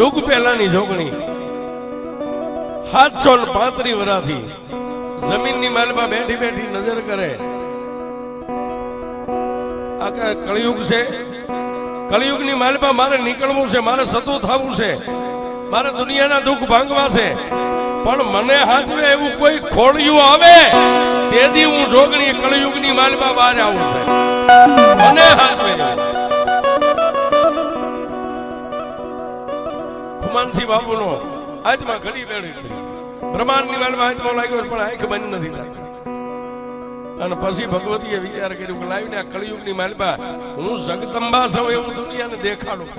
યુગ પહેલાની જોગણી 735 વર્ષથી જમીનની માલમાં બેઠી બેઠી નજર કરે. આ કળિયુગ છે, કળિયુગની માલમાં મારે નીકળવું છે, મારે સતું થવું છે, મારે દુનિયાના દુઃખ ભાંગવા છે, પણ મને હાચવે એવું કોઈ ખોળિયું આવે તેથી હું જોગણી કળિયુગની માલમાં બહાર આવું છે. મને હાચવે ખુમાનસિંહ બાપુનો આજમાં ઘડી બેડી બ્રહ્માંડની માલમાં આજમાં લાગ્યો પણ આંખ બંધ નથી થતી. અને પછી ભગવતીએ વિચાર કર્યો કે લાવીને આ કળિયુગની માલમાં હું જગદંબા છું એવું દુનિયાને દેખાડું.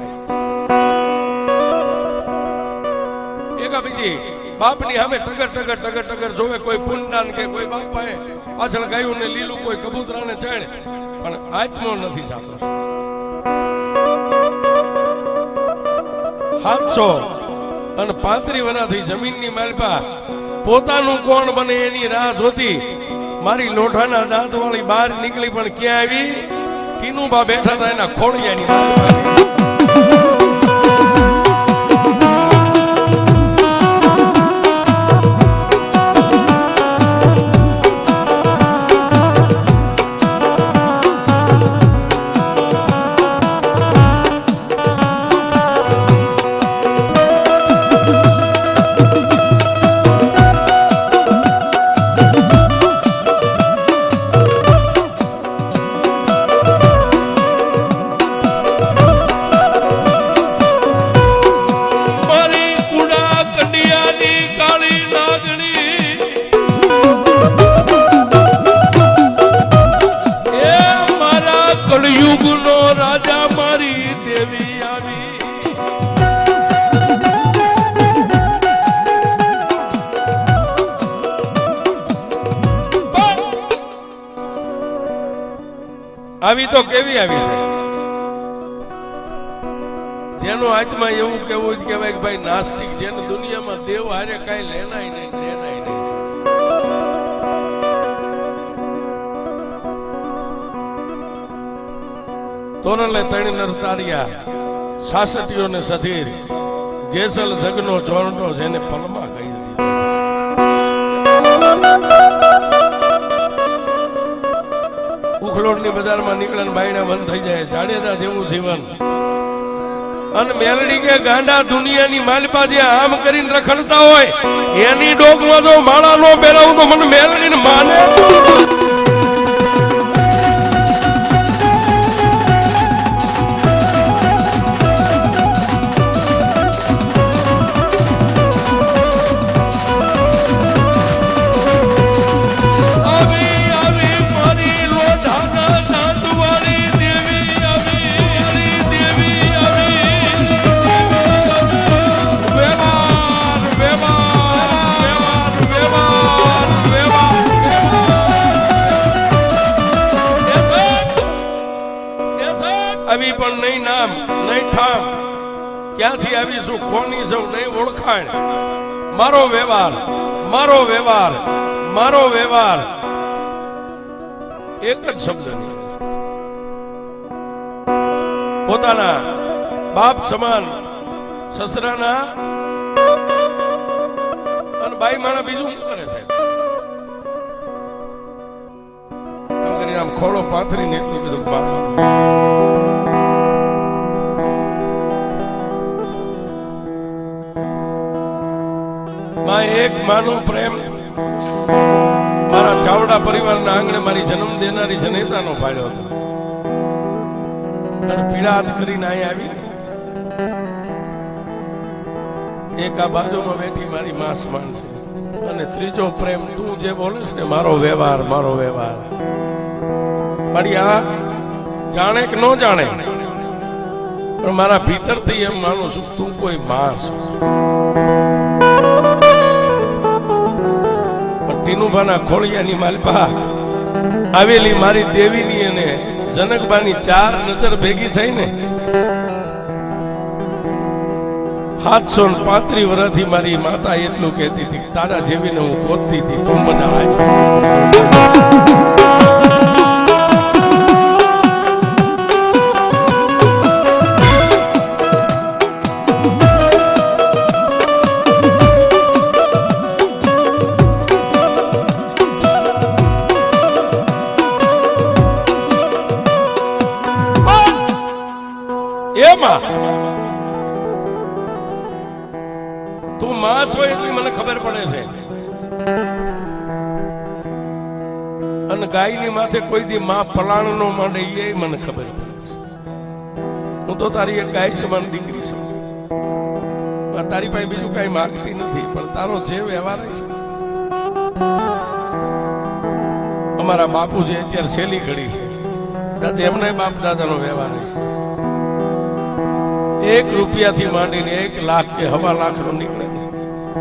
એકા બીજી બાપની સામે ટગર ટગર ટગર ટગર જોવે, કોઈ પુંડાન કે કોઈ બાપાએ પાછળ ગાયું ને લીલું, કોઈ કબૂતરાને ચણ, પણ આત્મો નથી સાચો. 735 વર્ષથી જમીનની માલપા પોતાનું કોણ બને એની રાહ જોતી મારી લોઢાના દાંત વાળી બહાર નીકળી, પણ ક્યાં આવી? ટીનુબા બેઠા હતા એના ખોળિયાની માલપા. આવી તો કેવી આવી છે જેનો આત્મા એવું કેવું જ કહેવાય કે ભાઈ નાસ્તિક, જેને દુનિયામાં દેવ હારે કઈ લેનાય નહીં દેનાય નહીં. તોરલે તણી નરતારિયા સાસટીઓને સધીર જેસલ જગનો ચોરનો જેને પલમાં કહી દીધી. ઉખલોડની બજારમાં નીકળે ને બાયણા બંધ થઈ જાય, જાડેજા જેવું જીવન. અને મેલડી કે ગાંડા દુનિયાની માલપા જે આમ કરીને રખડતા હોય એની ડોકમાં જો માળા નો પહેરાવું તો મને મેલડીને માને. આવી પણ નહીં નામ નહીં ઠામ, ક્યાંથી આવીશું કોની સૌ નહીં ઓળખાણ. મારો વ્યવહાર મારો વ્યવહાર મારો વ્યવહાર એક જ શબ્દ. પોતાના બાપ સમાન સસરાના અને બાઈ માણા બીજું શું કરે છે? આમ કરીને આમ ખોળો પાથરીને એટલું બધું એક માનો પ્રેમ મારા ચાવડા પરિવારના આંગણે મારી જન્મ દેનારી જનેતાનો ફાળ્યો હતો. અને પીડા હાથ કરીને અહીં આવી એક આ બાજુમાં બેઠી મારી માં સમાન છે. અને ત્રીજો પ્રેમ તું જે બોલે છે ને, મારો વ્યવહાર મારો વ્યવહાર. મારી આ જાણે કે ન જાણે પણ મારા ભીતરથી એમ માનું છું તું કોઈ માં છે. ટીનુભાના ખોળિયાની માલપા આવેલી મારી દેવીની અને જનકબાની 4 નજર ભેગી થઈ ને 735 વર્ષથી મારી માતા એટલું કહેતી હતી, તારા જેવીને હું ગોતતી હતી, તું મને આજ. એમાં તું માં છો એટલી મને ખબર પડે છે. અને ગાયની માથે કોઈ દી માં પલાણ નો માંડે એ મને ખબર પડે છે. હું તો તારી એક ગાય સમાન દીકરી છું. તારી પાસે બીજું કઈ માંગતી નથી, પણ તારો જે વ્યવહાર છે. અમારા બાપુ જે અત્યારે શેલી ઘડી છે, એમને બાપ દાદાનો વ્યવહાર છે. 1 રૂપિયાથી માંડીને 1 લાખ કે 1.5 લાખ નો નીકળે.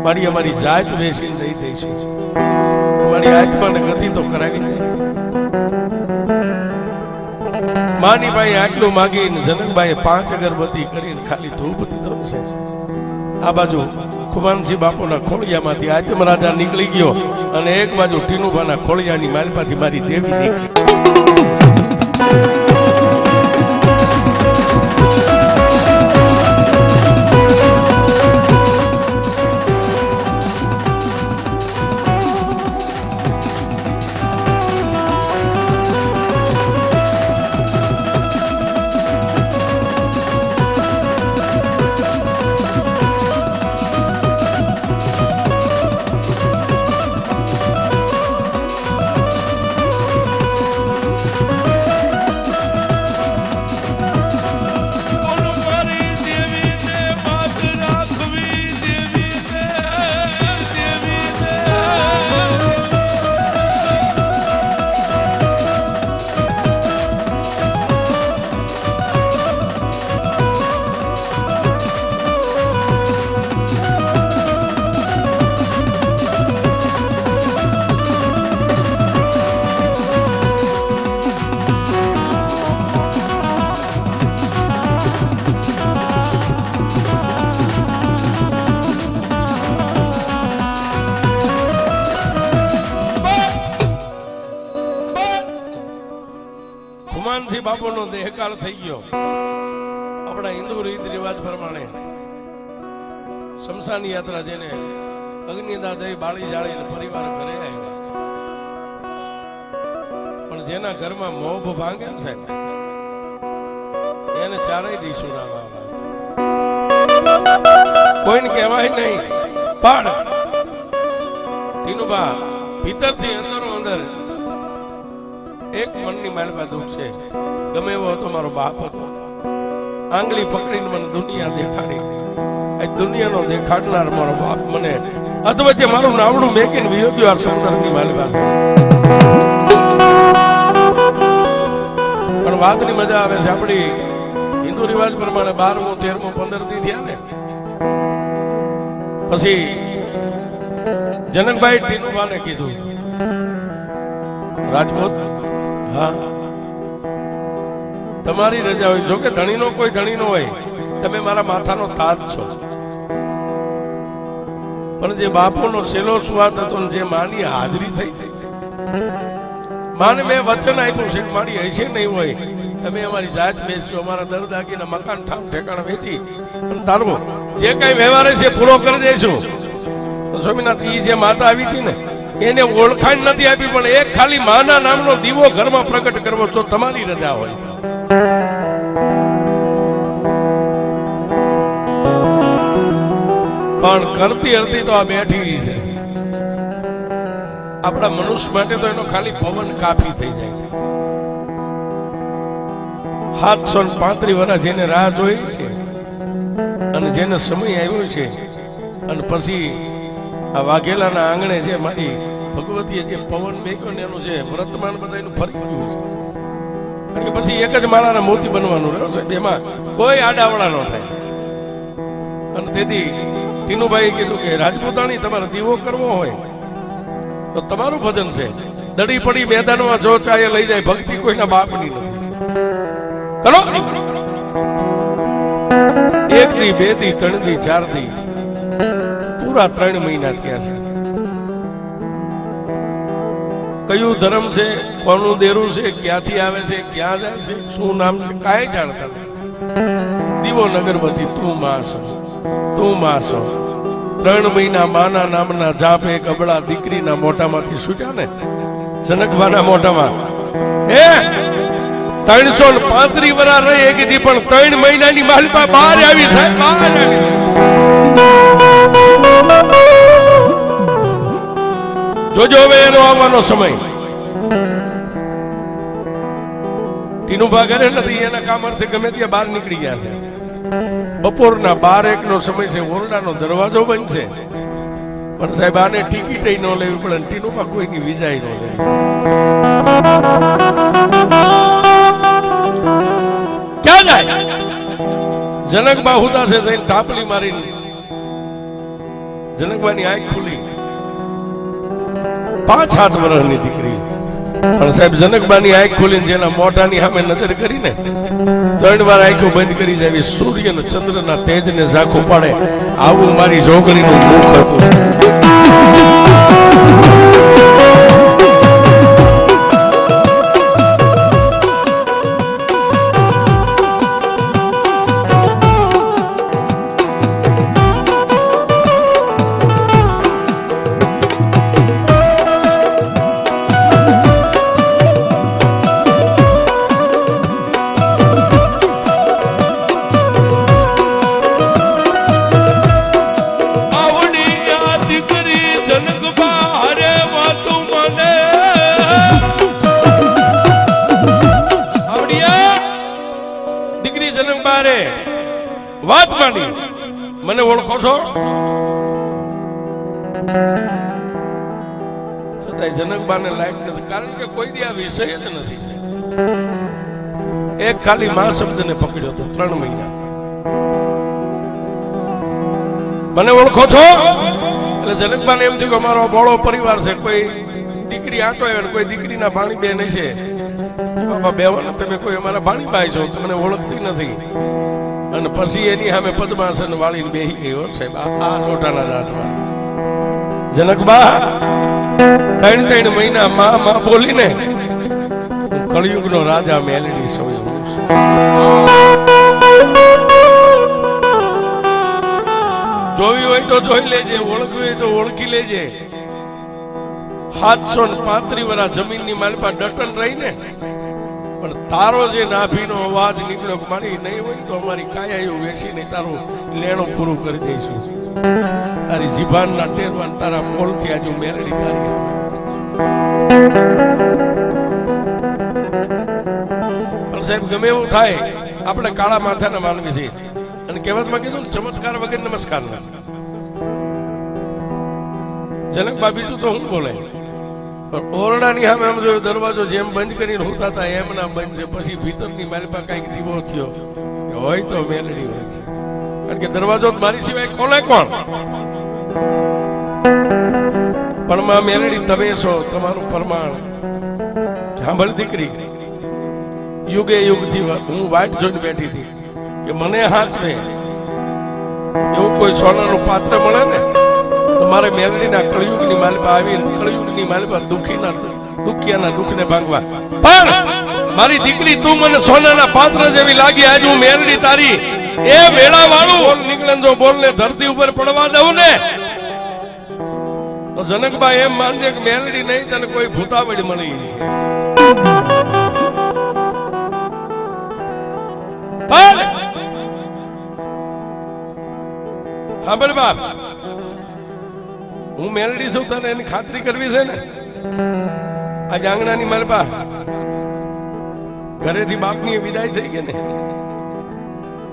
મારી અમારી જાત વેચી જઈ જઈશું. મારી આત્માને ગતિ તો કરાવી દે. માની ભાઈ આટલું માગીને જનકભાઈ 5 અગરબત્તી કરીને ખાલી ધૂપ દીધો છે. આ બાજુ ખુમાનસિંહ બાપુના ખોળિયામાંથી આત્મ રાજા નીકળી ગયો અને એક બાજુ ટીનુભાના ખોળિયાની માલપાથી મારી દેવી નીકળી. ખુમાનસિંહ બાપુનો દેહકાળ થઈ ગયો. આપણા હિન્દુ રીત રિવાજ પ્રમાણે શમશાન યાત્રા જેને અગ્નિદા દઈ બાળી જાળીને પરિવાર ઘરે આવ્યા. પણ જેના ઘરમાં મોભ ભાંગે ને સાહેબ, એને ચારેય દિવસો નામ આવે. કોઈને કહેવાય નહીં, પણ ટીનુબા ભીતરથી અંદરો અંદર એક મનની માલમાં દુઃખ છે. ગમે એવો હતો મારો બાપ હતો, આંગળી પકડીને મને દુનિયા દેખાડી. આ દુનિયાનો દેખાડનાર મારો બાપ મને અધવચ્ચે મારું નાવડું મેકીને વિયો ગયો આ સંસારની માલમાં. પણ વાતની મજા આવે છે. આપણી હિન્દુ રિવાજ પ્રમાણે 12મો 13મો 15 દી થયા ને પછી જનકભાઈ ટીનુબાને કીધું, રાજપૂત હા તમારી રજા હોય. જો કે ધણીનો કોઈ ધણીનો હોય, તમે મારા માથાનો તાજ છો. પણ જે બાપુનો છેલ્લો સુવાત હતો ને જે માની હાજરી થઈ, માને મેં વચન આપ્યું છે કે મારી હશે નહીં હોય, તમે અમારી જાત બેસજો, અમારા દરદાગીના મકાન ઠામ ઠેકાણા વેચી અને તારવો જે કઈ વ્યવહાર છે પૂરો કરી દઈશું. સ્વામિનાથ ઈ જે માતા આવી હતી ને એને ઓળખાણ નથી આપી, પણ એક ખાલી માના નામનો દીવો ઘરમાં પ્રગટ કરવો જો તમારી રજા હોય. પણ કરતી હરતી તો આ બેઠી છે. આપણા મનુષ્ય માટે તો એનો ખાલી પવન કાફી થઈ જાય છે. 735 વર્ષ જેને રાહ જોઈ છે અને જેને સમય આવ્યો છે, અને પછી આ વાઘેલાના આંગણે જે મારી ભગવતીએ જે પવન મેક્યો ને એનું જે વર્તમાન બધા એનું ફરી ગયું છે. કારણ કે પછી એક જ માળાના મોતી બનવાનું રહ્યો છે, એમાં કોઈ આડાવડા ન થાય. અને તેથી ટીનુભાઈ કીધું કે રાજપૂતાણી તમારે દીવો કરવો હોય તો તમારું ભજન છે. દડી પડી મેદાનમાં જો ચાહે લઈ જાય, ભક્તિ કોઈના બાપની નથી. કરો 1 દી 2 દી 3 દી 4 દી પૂરા 3 મહિના થયા છે. કયું ધર્મ છે, કોનું દેરું છે, ક્યાંથી આવે છે, ક્યાં જાય છે, શું નામ છે, કાંઈ જાણતા નથી. દીવો નગરવતી તું માં છો, તું માં છો. 3 મહિના માના નામના જાપ એક અબળા દીકરીના મોઢામાંથી છૂટ્યા ને, જનકબાના મોઢામાં. હે 335 વર્ષ રહી એ કીધી પણ 3 મહિનાની માલપા બહાર આવી સાહેબ, બહાર આવી. જોજો હવે એનો આવવાનો સમય. ટીનુભા ઘરે નથી, એના કામ અર્થે ગમે ત્યાં બહાર નીકળી ગયા છે. બપોરના 12-1 નો સમય છે, ઓરડાનો દરવાજો બંધ છે. પણ સાહેબ આને ટિકિટ ન લેવી પડે, ટીનુભા કોઈની વિજાય ન લેવી. ક્યાં જાય? જનકબા હુતા છે, જઈને ટાપલી મારીને જનકબાની આંખ ખુલી. 5-7 વર્ષની દીકરી, પણ સાહેબ જનકબાની આંખ ખોલીને જેના મોઢાની સામે નજર કરીને 3 વાર આંખો બંધ કરી જાય. સૂર્ય ને ચંદ્રના તેજને ઝાંખું પાડે, આવું મારી છોકરીનું મુખ હતું. વાત માંડી, મને ઓળખો છો? છતાંય જનકબાને લાયક નથી, કારણ કે કોઈ દી આ વિષય જ નથી. એક ખાલી માં શબ્દને પકડ્યો હતો 3 મહિના. મને ઓળખો છો? એટલે જનકબાને એમ થયું કે અમારો બોળો પરિવાર છે, કોઈ દીકરી આંટો આવે, કોઈ દીકરીના ભાણી બેન છે. બાબા બેવાના તમે કોઈ અમારા ભાણી ભાઈ છો, તમને ઓળખતી નથી. અને પછી એની સામે પદ્માસન વાળીને બેહી ગયો સાહેબ, આ લોટાના દાંતમાં. જનકબા 3 મહિના માં બોલીને કળિયુગનો રાજા મેલડી સૌ. જોવી હોય તો જોઈ લેજે, ઓળખવી હોય તો ઓળખી લેજે. 735 વર્ષ જમીનની માલપા ડટન રહીને, પણ તારો જે નાભીનો અવાજ નીકળ્યો કે મારી નહીં હોય તો અમારી કાયા વેચીને તારું લેણું પૂરું કરી દઈશું. તારી જીભાનના ટેરવાન તારા મોલથી આજુ મેલડી તારી. પણ સાહેબ ગમે એવું થાય, આપણે કાળા માથાના માનવી છીએ. અને કહેવતમાં કીધું ને, ચમત્કાર વગર નમસ્કાર. જનકબા બીજું તો હું બોલે, ઓરડાની સામે આમ જોયું, દરવાજો જેમ બંધ કરીને હોતા હતા એમ ના બંધ છે. પછી ભીતરની માલપા કઈક દીવો થયો હોય તો મેલડી હોય છે, કારણ કે દરવાજો મારી સિવાય કોને કોણ. પણ માં મેલડી તમે છો, તમારું પ્રમાણ. સાંભળ દીકરી, યુગે યુગથી હું વાટ જોઈને બેઠી હતી કે મને હાચવે એવું કોઈ સોનાનું પાત્ર મળે ને તો મારે મેલડીના કળિયુગની માલપા આવી, કળિયુગની માલપા દુખિયાના દુઃખને ભાંગવા. પણ મારી દીકરી, તું મને સોનાના પાત્ર જેવી લાગી. આજ હું મેલડી તારી એ વેળા વાળું નીકળે, જો બોલને ધરતી ઉપર પડવા દઉં ને તો જનકબા એમ માનજે કે મેલડી નહીં, તને કોઈ ભૂતાવળી મળી છે. હા બોલ બાપ, હું મેલડી છું, તને એની ખાતરી કરવી છે ને. આજ આંગણાની માલપા ઘરેથી બાપની વિદાય થઈ ગઈ ને,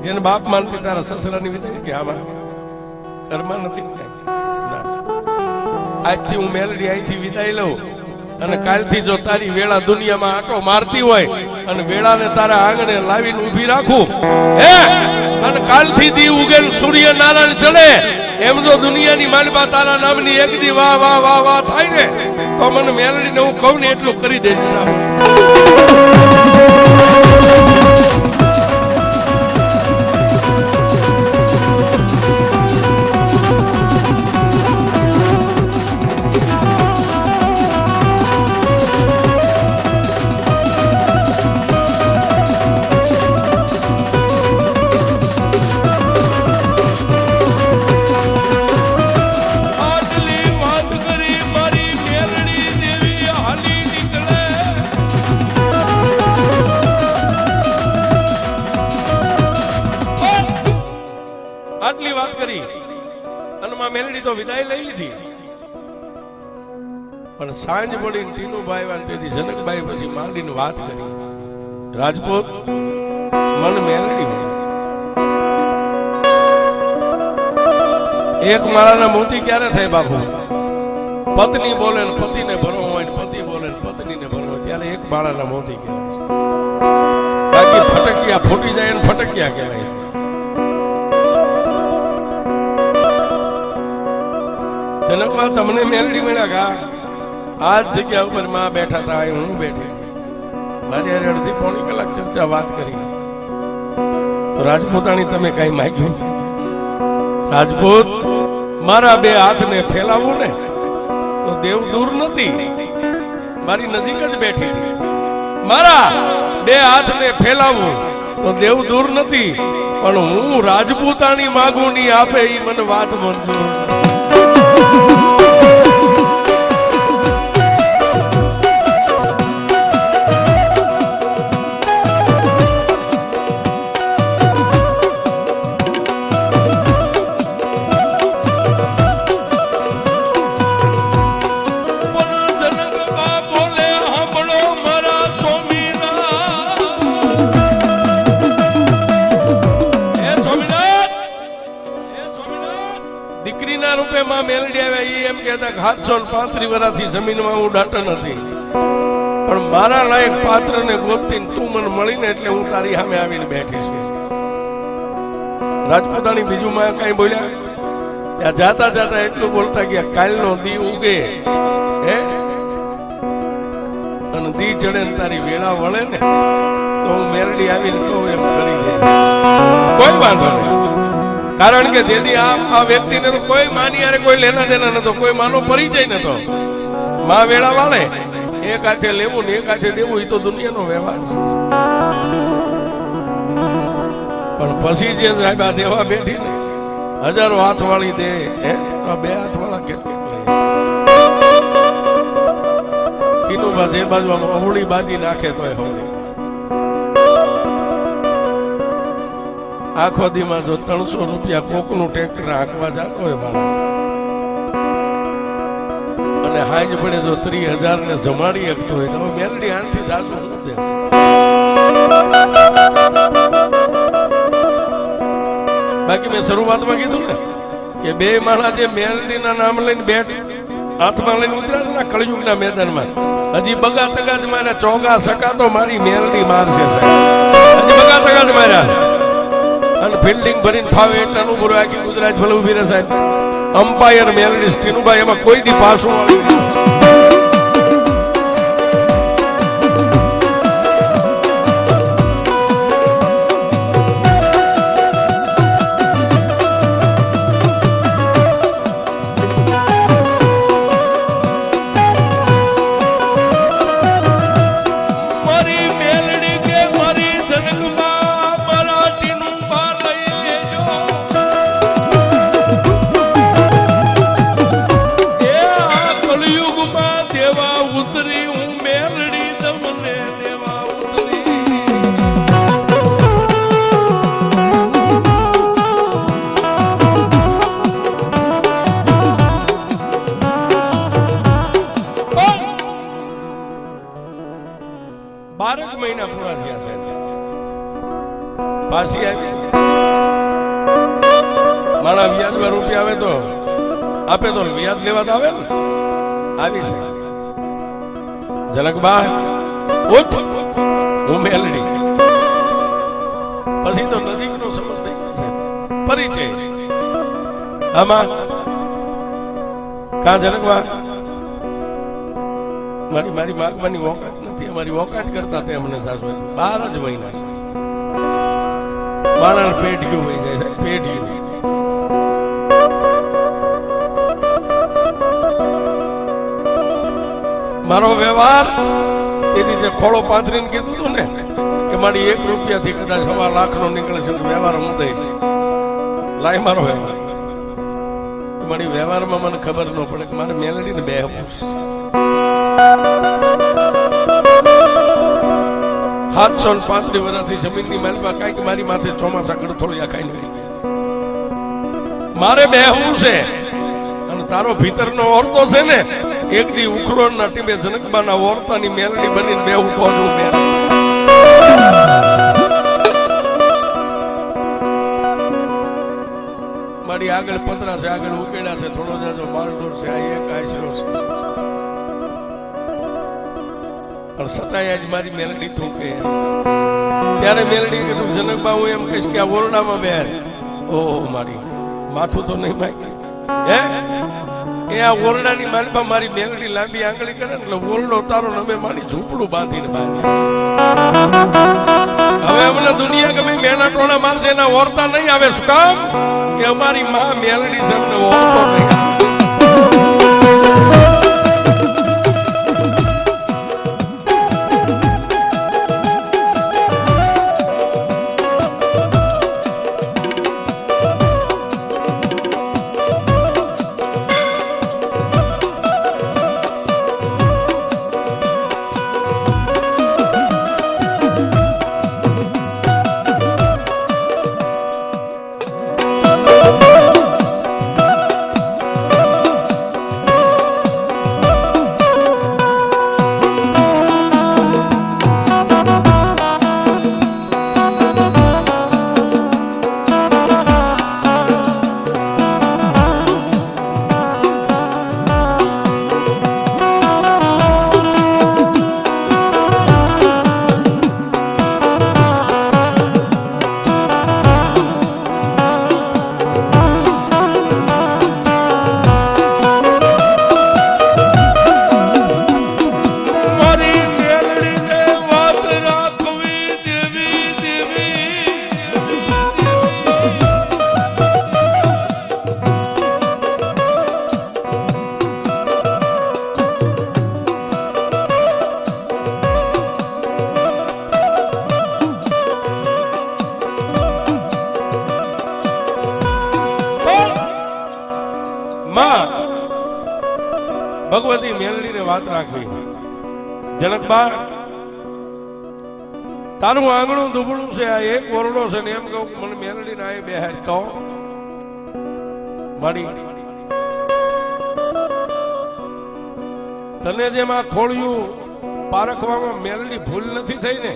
જેને બાપ માનતી તારા સસરાની વિદાય કે આમાં ઘરમાં નથી. આજથી હું મેલડી અહીંથી વિદાય લઉં, અને કાલથી જો તારી વેળા દુનિયામાં આટો મારતી હોય અને વેળાને તારા આંગણે લાવીને ઊભી રાખું, હે, અને કાલથી દી ઉગે સૂર્ય નારાયણ ચડે એમ જો દુનિયાની માલપા તારા નામની એક દી વાહ વાહ વાહ વાહ થાય ને તો મને મેલડીને હું કહું ને એટલું કરી દેજે. આટલી વાત કરી અને માં મેલડી તો વિદાય લઈ લીધી. પણ સાંજ પડીને ટીનુભાઈ આવ્યા તેથી જનકભાઈ પછી માંડીને વાત કરી, રાજપૂત મન મેલડી એક માળાના મોતી ક્યારે થાય બાપુ? પત્ની બોલે ને પતિને ભરવો હોય ને પતિ બોલે ને પત્નીને ભરવો હોય ત્યારે એક માળાના મોતી કહેવાય છે. બાકી ફટકિયા ફૂટી જાય ને ફટકિયા કહેવાય છે. જનકમાં તમને મેલડી મળ્યા કા? આ જ જગ્યા ઉપર માં બેઠા હતા, હું બેઠી, મારી હારે અડધી પોણી કલાક ચર્ચા વાત કરી. તો રાજપૂતાણી તમે કઈ માંગ્યું? રાજપૂત મારા બે હાથને ફેલાવું ને તો દેવ દૂર નથી, મારી નજીક જ બેઠી. મારા બે હાથને ફેલાવું તો દેવ દૂર નથી, પણ હું રાજપૂતાણી માંગુ ની આપે ઈ મને વાત મંજૂર. દીકરીના રૂપે માં મેલડી આવ્યા. એમ કહેતા 735 વર્ષથી જમીનમાં હું દાટો નથી, પણ મારા લાયક પાત્રને ગોતીને તું મને મળીને એટલે હું તારી સામે આવીને બેઠી છું. રાજપૂતાણી બીજું માં કઈ બોલ્યા? ત્યાં જાતા જાતા એટલું બોલતા ગયા, કાલનો દી ઉગે હે અને દી ચડે ને તારી વેળા વળે ને તો હું મેલડી આવીને કહું એમ કરી દે, કોઈ વાંધો નહીં. કારણ કે તેથી આ વ્યક્તિને તો કોઈ માની યારે કોઈ લેના દેના નતો, કોઈ માનો પરિચય નતો. માં વેળા વાળે એક હાથે લેવું ને એક હાથે દેવું, એ તો દુનિયાનો વ્યવહાર છે. પણ પછી જે સાહેબ આ દેવા બેઠી ને હજારો હાથ વાળી દે, બે હાથ વાળા કેટલી જે બાજુ અવળી બાજી નાખે તોય હવે આખો દીમાં જો 300 રૂપિયા કોકનું ટ્રેક્ટર હાંકવા જતો હોય માણસ અને હાંજ પડે જો 30,000 ને જમાડી શકતો હોય તો મેલડી આનથી સાચું શું દેશે? બાકી મેં શરૂઆતમાં કીધું ને કે બે માણસ જે મેલડીના નામ લઈને બેઠ હાથમાં લઈને ઉતર્યા છે ને કળયુગના મેદાનમાં, હજી બગા તગા જ માર્યા, ચોગા સકા તો મારી મેલડી મારશે સાહેબ. હજી બગા તગા જ માર્યા અને ફિલ્ડિંગ ભરીને ફાવે એટલાનું પૂરું આખી ગુજરાત ભલે ઉભી રહે સાહેબ. અમ્પાયર મેલડી ટીનુભાઈ એમાં કોઈ દી પાછું મહિના પૂરા થયા છે. પાછી આવી મારા વ્યાજમાં રૂપિયા આવે તો આપે તો વ્યાજ લેવા તો આવે ને આવી છે. જનકબા ઉઠ, હું મેલડી. પછી તો નજીકનો સંબંધ થઈ ગયો છે, પરિચય. આમાં કા જનકબા મારી માગવાની ઓકાત નથી, અમારી ઓકાત કરતા તે અમને સાસુ 12 જ મહિના છે. માણસ પેટ ગયું હોય જાય છે, પેટ ગયું. મારો વ્યવહાર એ રીતે ખોળો પાથરીને કીધું હતું ને કે મારી 1 રૂપિયાથી કદાચ 1.25 લાખનો નીકળે છે તો વ્યવહાર હું દઈશ. લાય મારો વ્યવહાર. મારી વ્યવહારમાં મને ખબર ન પડે કે મારે મેલડીને બેહવું છે. 735 વર્ષથી જમીનની માલિકા કાંઈક મારી માથે ચોમાસા કડથોળિયા ખાઈને ગઈ ગયા. મારે બેહવું છે અને તારો ભીતરનો ઓરતો છે ને એક દી ઉખરોડના ટીમે જનકબાના ઓરતાની મેલડી બનીને બેહું તો જ હું મેળ. મારી આગળ પતરા છે, આગળ ઉકેડા છે, થોડો જાજો માલઢોર છે, આ એક આશરો છે, પણ સતાય આજ મારી મેલડી તું કે ત્યારે મેલડી કીધું જનકબા હું એમ કહીશ કે આ ઓરડામાં બેર. ઓહો મારી માથું તો નહીં ભાઈ હે એ આ ઓરડાની માલપા મારી મેલડી લાંબી આંગળી કરે ને એટલે ઓરડો તારો અમે મારી ઝૂંપડું બાંધીને બાંધી. હવે અમને દુનિયા ગમે મેના ટોણા મારશે એના ઓરતા નહીં આવે. શું કામ કે અમારી માં મેલડી છે અમને ઓરતો નહીં. ભગવતી મેલડીને વાત રાખવી. જનકબા તારું આંગણું દુબળું છે, આ એક ઓરડો છે ને એમ કહું મને મેલડીને આ બેહાર તો મારી તને જેમ આ ખોળિયું પારખવામાં મેલડી ભૂલ નથી થઈ ને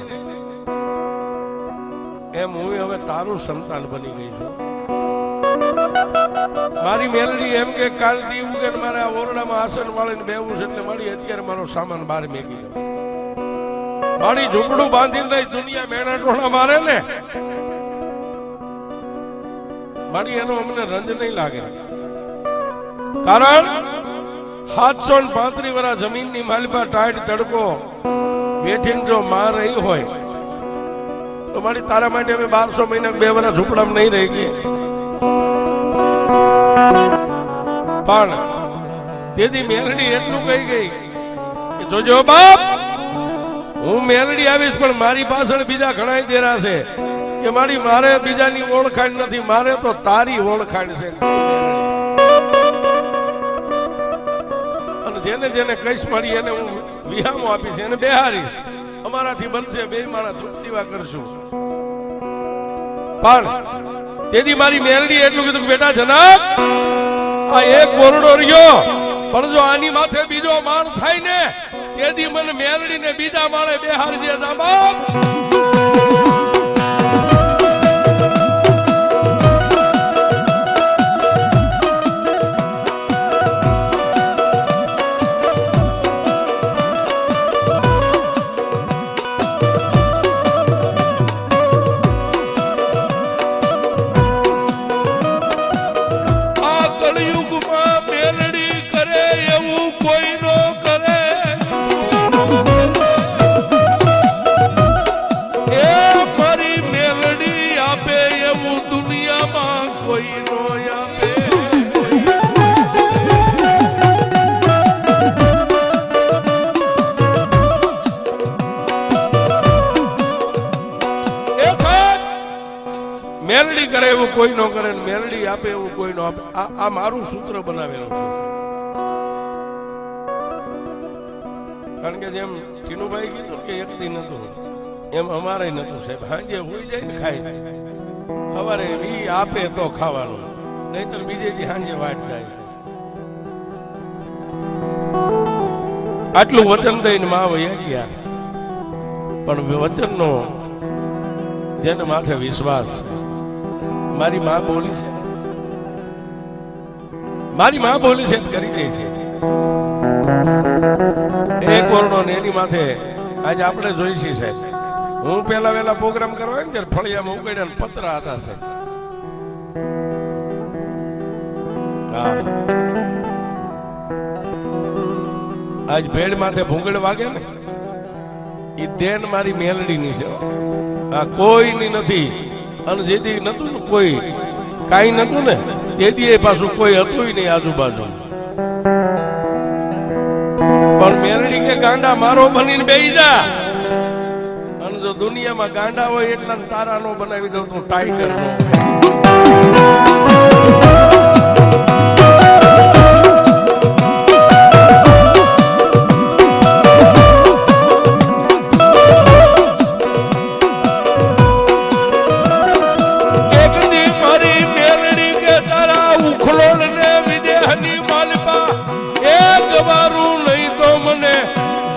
એમ હું હવે તારું સંતાન બની ગઈ છું. મારી મેલડી એમ કે કાલ દી ઉગે મારે આ ઓરડામાં આસન વાળીને બેવું છે એટલે મારી અત્યારે મારો સામાન બહાર મેકી દો. મારી ઝૂંપડું બાંધીને દુનિયા મેણા ટોણા મારે ને મારી એનો અમને રંજ નહીં લાગે. કારણ 735 વર્ષ જમીનની માલિપા ટાઈટ તડકો વેઠીને જો માં રહી હોય તો મારી તારા માટે અમે 1200 મહિના 2 વર્ષ ઝૂંપડામાં નહીં રહી ગઈ. પણ તેથી મેલડી એટલું કહી ગઈ કે જોજો બાપ હું મેલડી આવીશ પણ મારી પાછળ બીજા ઘણા દેરા છે કે મારી મારે બીજાની ઓળખાણ નથી, મારે તો તારી ઓળખાણ છે. અને જેને જેને કહીશ મારી એને હું વિહામો આપીશ, એને બેહારીશ, અમારાથી બનશે બે માણા ધૂપ દીવા કરશું. પણ તેથી મારી મેલડી એટલું કીધું કે બેટા જનક આ એક ઓરડો રહ્યો પણ જો આની માથે બીજો માળ થાય ને તેથી મને મેલડી ને બીજા માળે બેહારજે બાપ. મેલડી કરે એવું કોઈ નો કરે, મેલડી આપે એવું કોઈ નો આપે. આ મારું સૂત્ર બનાવેલું છે. કારણ કે જેમ ટીનુભાઈ કીધું કે એક દી નતું એમ અમારે નતું સાહેબ. સાંજે હોઈ જાય ને ખાય સવારે ઈ આપે તો ખાવાનું. નહીતર બીજે દી સાંજે વાટ જાય છે. આટલું વચન દઈને માં વયા ગયા, પણ વચનનો જેને માથે વિશ્વાસ છે, મારી માં બોલી છે, મારી માં બોલી છે કરી દે છે. એક ઓરડો ને એની માથે આજે આપણે જોઈ છીએ સાહેબ. હું પેલા વેલા પ્રોગ્રામ કરવા ને ત્યારે ફળિયામાં ઉકેડ્યા ને પતરા હતા સાહેબ. આજ ભેડ માથે ભૂંગળ વાગે ને એ દેન મારી મેલડીની છે. આ કોઈની નથી. અને જેથી નતું ને કોઈ કાંઈ નતું ને તેથી પાછું કોઈ હતું નહીં આજુબાજુ. પણ મેલડી કે ગાંડા મારો બનીને બેહી જા. અને જો દુનિયામાં ગાંડા હોય એટલા તારા નો બનાવી દઉં તું ટાઈગર નો.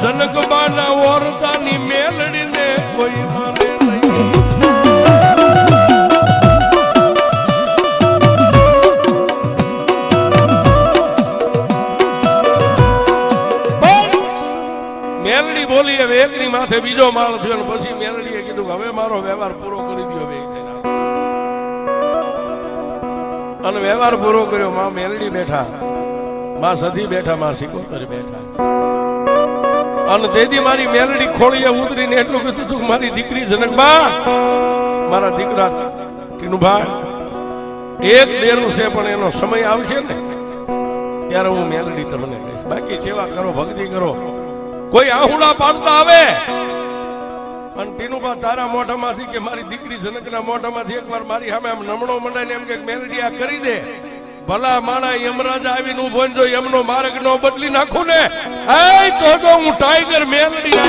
જનકબાના ઓરતાની મેલડીને કોઈ માને નહીં. મેલડી બોલી હવે એકની માથે બીજો માળ થયો ને પછી મેલડીએ કીધું હવે મારો વ્યવહાર પૂરો કરી દો બે. અને વ્યવહાર પૂરો કર્યો. માં મેલડી બેઠા, માં સધી બેઠા, માં સિકોતર બેઠા. અને તેથી મારી મેલડી ખોળીએ ઉતરીને એટલું કીધું તું મારી દીકરી જનકબા, મારા દીકરા ટીનુભાઈ, એક દેરું છે પણ એનો સમય આવશે ને ત્યારે હું મેલડી તમને કહીશ. બાકી સેવા કરો, ભક્તિ કરો, કોઈ આહુડા પાડતા આવે અને ટીનુભા તારા મોઢામાંથી કે મારી દીકરી જનકના મોઢામાંથી એકવાર મારી સામે આમ નમણો મંડાઈને એમ કે મેલડી આ કરી દે, ભલા માણા યમરાજા આવીને ઉભો જો એમનો માર્ગ નો બદલી નાખું ને તો હું ટાઈગર મેલડી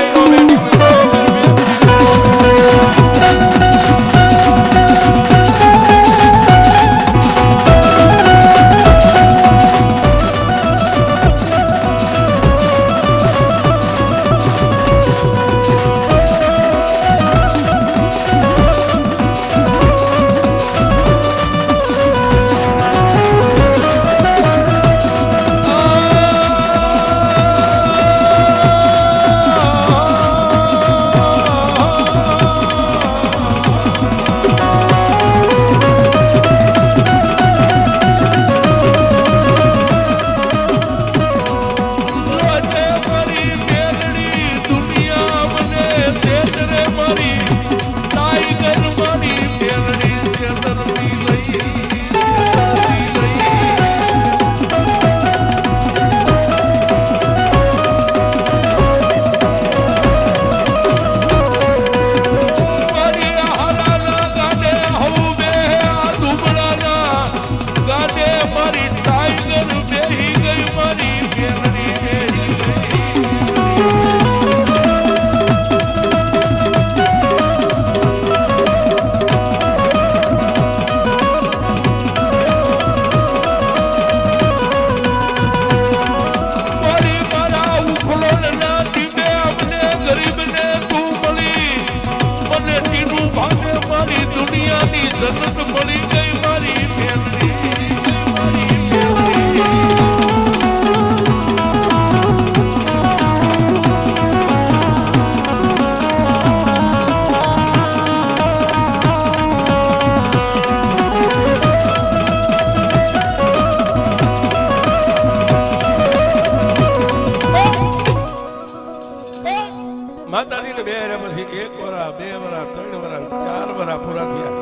માતાજીને બે રે પછી 1 વરા 2 વરા 3 વરા 4 વરા પૂરા થયા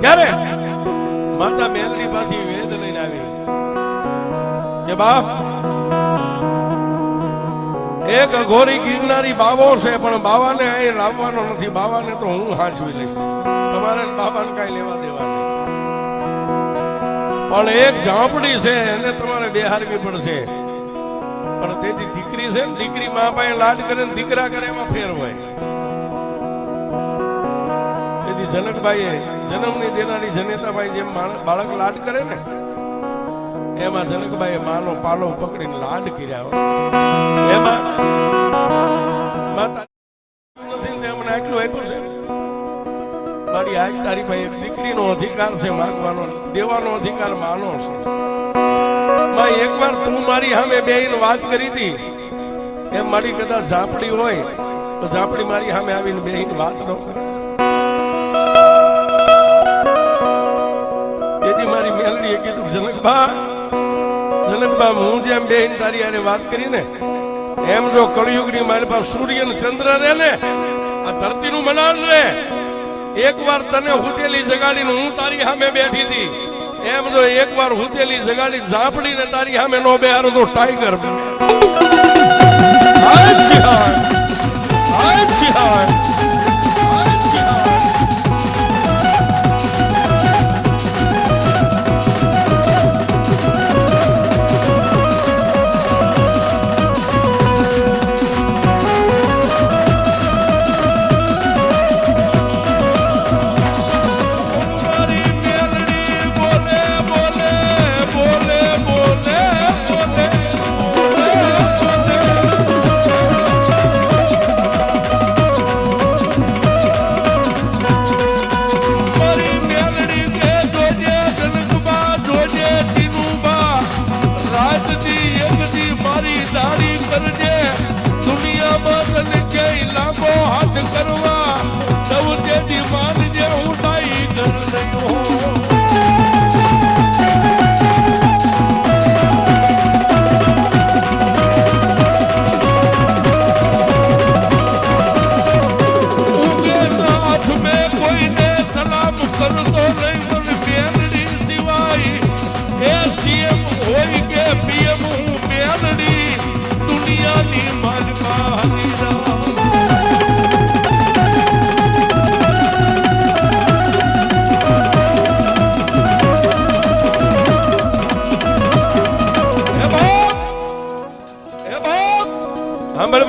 ત્યારે માતા મેલડી પાછી વેદ લઈને આવી કે બાપ એક ઘોરી ગિરનારી બાવો છે પણ બાવાને અહીં લાવવાનો નથી, બાવાને તો હું હાંચવી લઈશ, તમારે બાબાને કઈ લેવા દેવા નહીં, પણ એક ઝાંપડી છે એને તમારે બેહારવી પડશે. પણ તેથી દીકરી છે ને, દીકરી મા પાસે લાડ કરે ને દીકરા કરે એમાં ફેર હોય. તેથી જનકભાઈએ જન્મની દેનારી જનેતાભાઈ જેમ બાળક લાડ કરે ને એમાં જનકભાઈએ માનો પાલો પકડીને લાડ કર્યા. એમાં માતા નથી ને મને આટલું આપ્યું છે. મારી આજ તારી ભાઈ એક દીકરીનો અધિકાર છે, માગવાનો દેવાનો અધિકાર માનો છે. એકવાર તું મારી સામે બેહીને વાત કરી હતી એમ મારી કદાચ ઝાપડી હોય તો ઝાપડી મારી સામે આવીને બેહીને વાત ન કરે. તેથી મારી મેલડીએ કીધું જનકબા હું જેમ બેહીને તારી હારે વાત કરી ને એમ જો કળિયુગની મારી પાસે સૂર્ય ને ચંદ્ર રે ને આ ધરતીનું મનાર રે, એકવાર તને હુતેલી જગાડીને હું તારી સામે બેઠી હતી એમ જો એકવાર હુતેલી જગાડી ઝાપડીને તારી સામે નો બેહારો તો ટાઈગર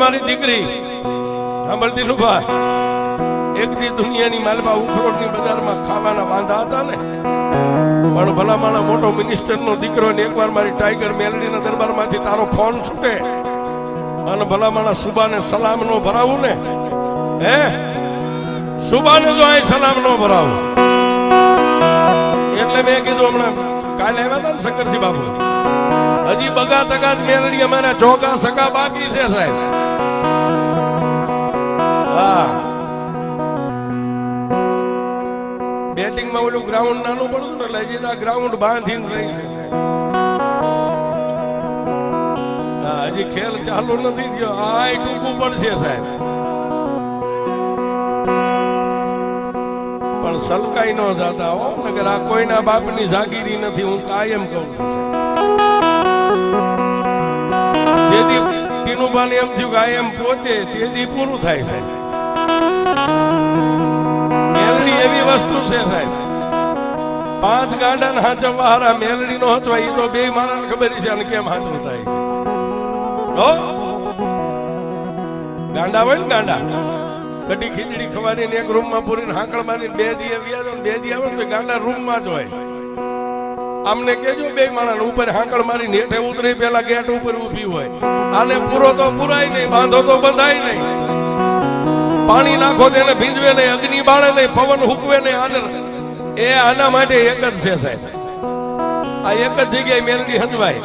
મારી દીકરી સાંભળતી નુભા એક દી દુનિયાની માલમાં ઉખરોટની બજારમાં ખાવાના વાંધા હતા ને પણ ભલામાના મોટો મિનિસ્ટરનો દીકરો ને એકવાર મારી ટાઈગર મેલડીના દરબારમાંથી તારો ફોન છૂટે અને ભલામાના સુબાને સલામ નો ભરાવું ને હે સુબાને જો આ સલામ નો ભરાવું એટલે મેં કીધું હમણાં કાલે આવ્યા હતા ને શંકરસિંહ બાબુ હજી બગા તગા મેલડી અમારા ચોકા સગા બાકી છે સાહેબ. બેટિંગમાં ઓલું ગ્રાઉન્ડ નાનું પડતું ને એટલે હજી ગ્રાઉન્ડ બાંધીને રહી છે. હજી ખેલ ચાલુ નથી થયો, આ ટૂંકું પડશે સાહેબ. પણ સલકાઈ ન જાતા હો, નગર આ કોઈના બાપની જાગીરી નથી, હું કાયમ કહું છું. જેથી ટીનુભાને એમ થયું કે આ એમ પોતે તેથી પૂરું થાય સાહેબ. મેલડી એવી વસ્તુ છે સાહેબ, 5 ગાંડા હાચવવા હારા મેલડી નો હચવાય એ તો બે માણસ ખબર છે અને કેમ હાચવું થાય. ગાંડા હોય ને ગાંડા કઢી ખીચડી ખવાની એક રૂમ માં પૂરીને હાંકળ મારીને 2 દી આવ્યા 2 દી આવે ને ગાંડા રૂમ માં જ હોય. અમને કેજો બે માણસ ઉપર હાંકળ મારીને હેઠે ઉતરી પેલા ગેટ ઉપર ઉભી હોય. આને પૂરો તો પુરાય નહીં, બાંધો તો બંધાય નહીં, પાણી નાખો તેને ભીંજવે નહીં, અગ્નિ બાળે નહીં, પવન હુકવે નહીં. આને એ આના માટે એક જ છે સાહેબ, આ એક જ જગ્યાએ મેલડી હંજવાય.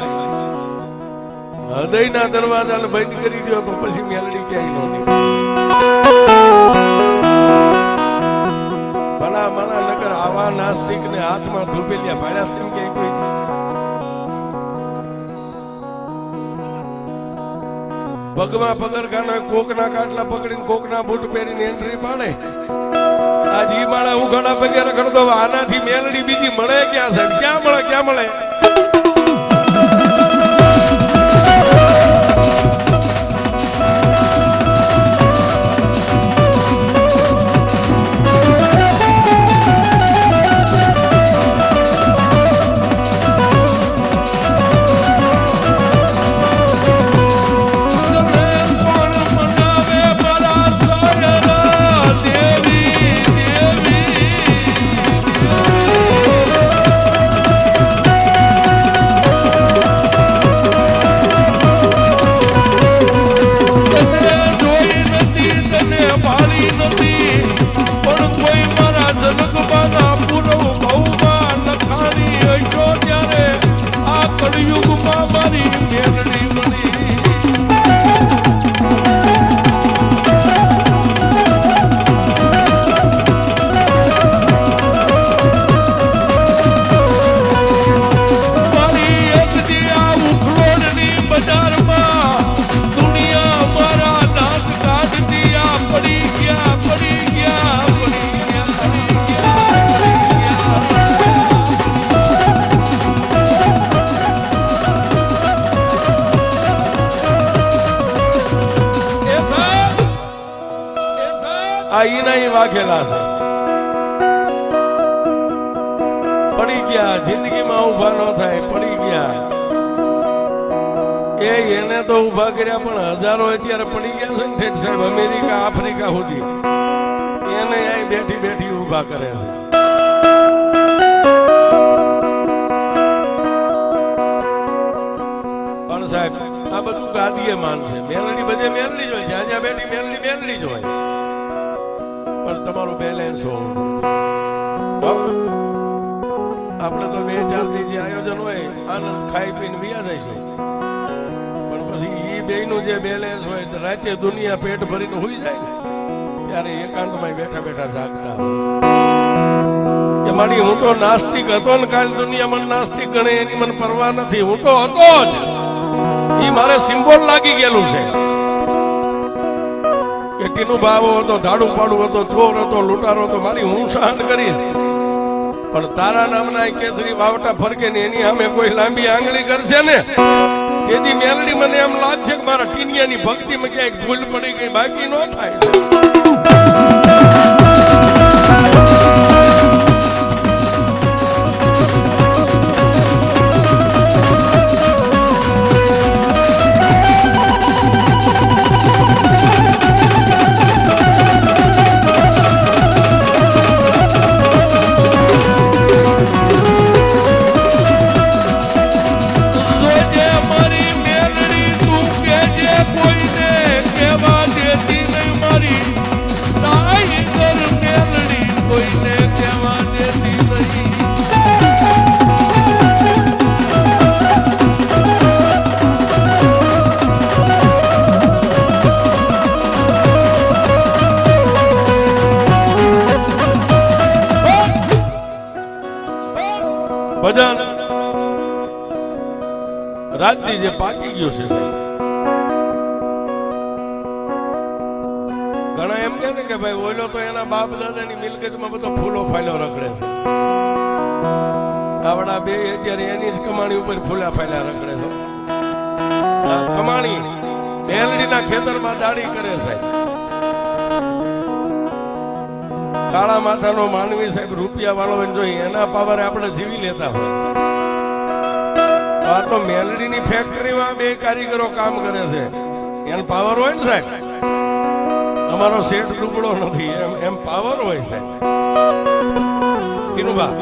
હૃદયના દરવાજાને બંધ કરી દો તો પછી મેલડી ક્યાંય ન ભલા માણા નગર આવા નાસ્તિક ને હાથમાં ધૂપેલિયા ભાડ્યા કેમ કે કોઈ પગમાં પગરખાનો કોકના કાટલા પકડીને કોકના બૂટ પહેરીને એન્ટ્રી પાડે. આજ ઈ માળા ઉઘાડા પગે રખડતો આનાથી મેલડી બીજી મળે ક્યાં સાહેબ? ક્યાં મળે, ક્યાં મળે? દેવી દેવી ઘણા વાઘેલા છે, પડી ગયા, જિંદગીમાં ઉભા ન થાય, પડી ગયા. એને તો ઉભા કર્યા, પણ હજારો અત્યારે પડી ગયા છે ને ઠેઠ સાહેબ, અમેરિકા આફ્રિકા સુધી એને અહીં બેઠી બેઠી ઉભા કરે છે. પણ સાહેબ આ બધું ગાદીએ માન છે. મેલડી બધે મેલડી જ હોય, જ્યાં જ્યાં બેઠી મેલડી મેલડી જ હોય, પણ તમારું બેલેન્સ હોવું. આપણે તો 2000 થી જે આયોજન હોય આનંદ ખાઈ પીને વ્યા જઈશું, પણ પછી એ બેયનું જે બેલેન્સ હોય, રાતે દુનિયા પેટ ભરીને હોઈ જાય ને ત્યારે એકાંતમાં બેઠા બેઠા જાગતા કે મારી હું તો નાસ્તિક હતો ને કાલ દુનિયા મને નાસ્તિક ગણે એની મને પરવા નથી, હું તો હતો જ. એ મારે સિમ્બોલ લાગી ગયેલું છે કે ટીનું ભાવો હતો, ધાડું પાડું હતો, ચોર હતો, લૂંટારો હતો, મારી હું સહન કરીશ. પણ તારા નામના કેસરી વાવટા ફરકે ને એની સામે કોઈ લાંબી આંગળી કરશે ને એની મેલડી મને એમ લાગશે કે મારા ટીનિયાની ભક્તિમાં ક્યાંક ભૂલ પડી ગઈ, બાકી ન થાય. ભજન રાજની જે પાકી ગયું છે સાહેબ, ઘણા એમ કે ને કે ભાઈ ઓલો તો એના બાપ દાદાની મિલકતમાં બધો ફૂલો ફાલ્યો રખડે છે, આવડા બે અત્યારે એની જ કમાણી ઉપર ફૂલા ફાલ્યા રખડે છે. કમાણી મેલડીના ખેતરમાં દાડી કરે સાહેબ. કાળા માથાનો માનવી સાહેબ રૂપિયા વાળો હોય જોઈએ એના પાવરે આપણે જીવી લેતા હોય. આ તો મેલડીની ફેક્ટરીમાં બે કારીગરો કામ કરે છે, એનો પાવર હોય ને સાહેબ. અમારો શેઠ ટુકડો નથી, એમ પાવર હોય સાહેબ. કિનુબા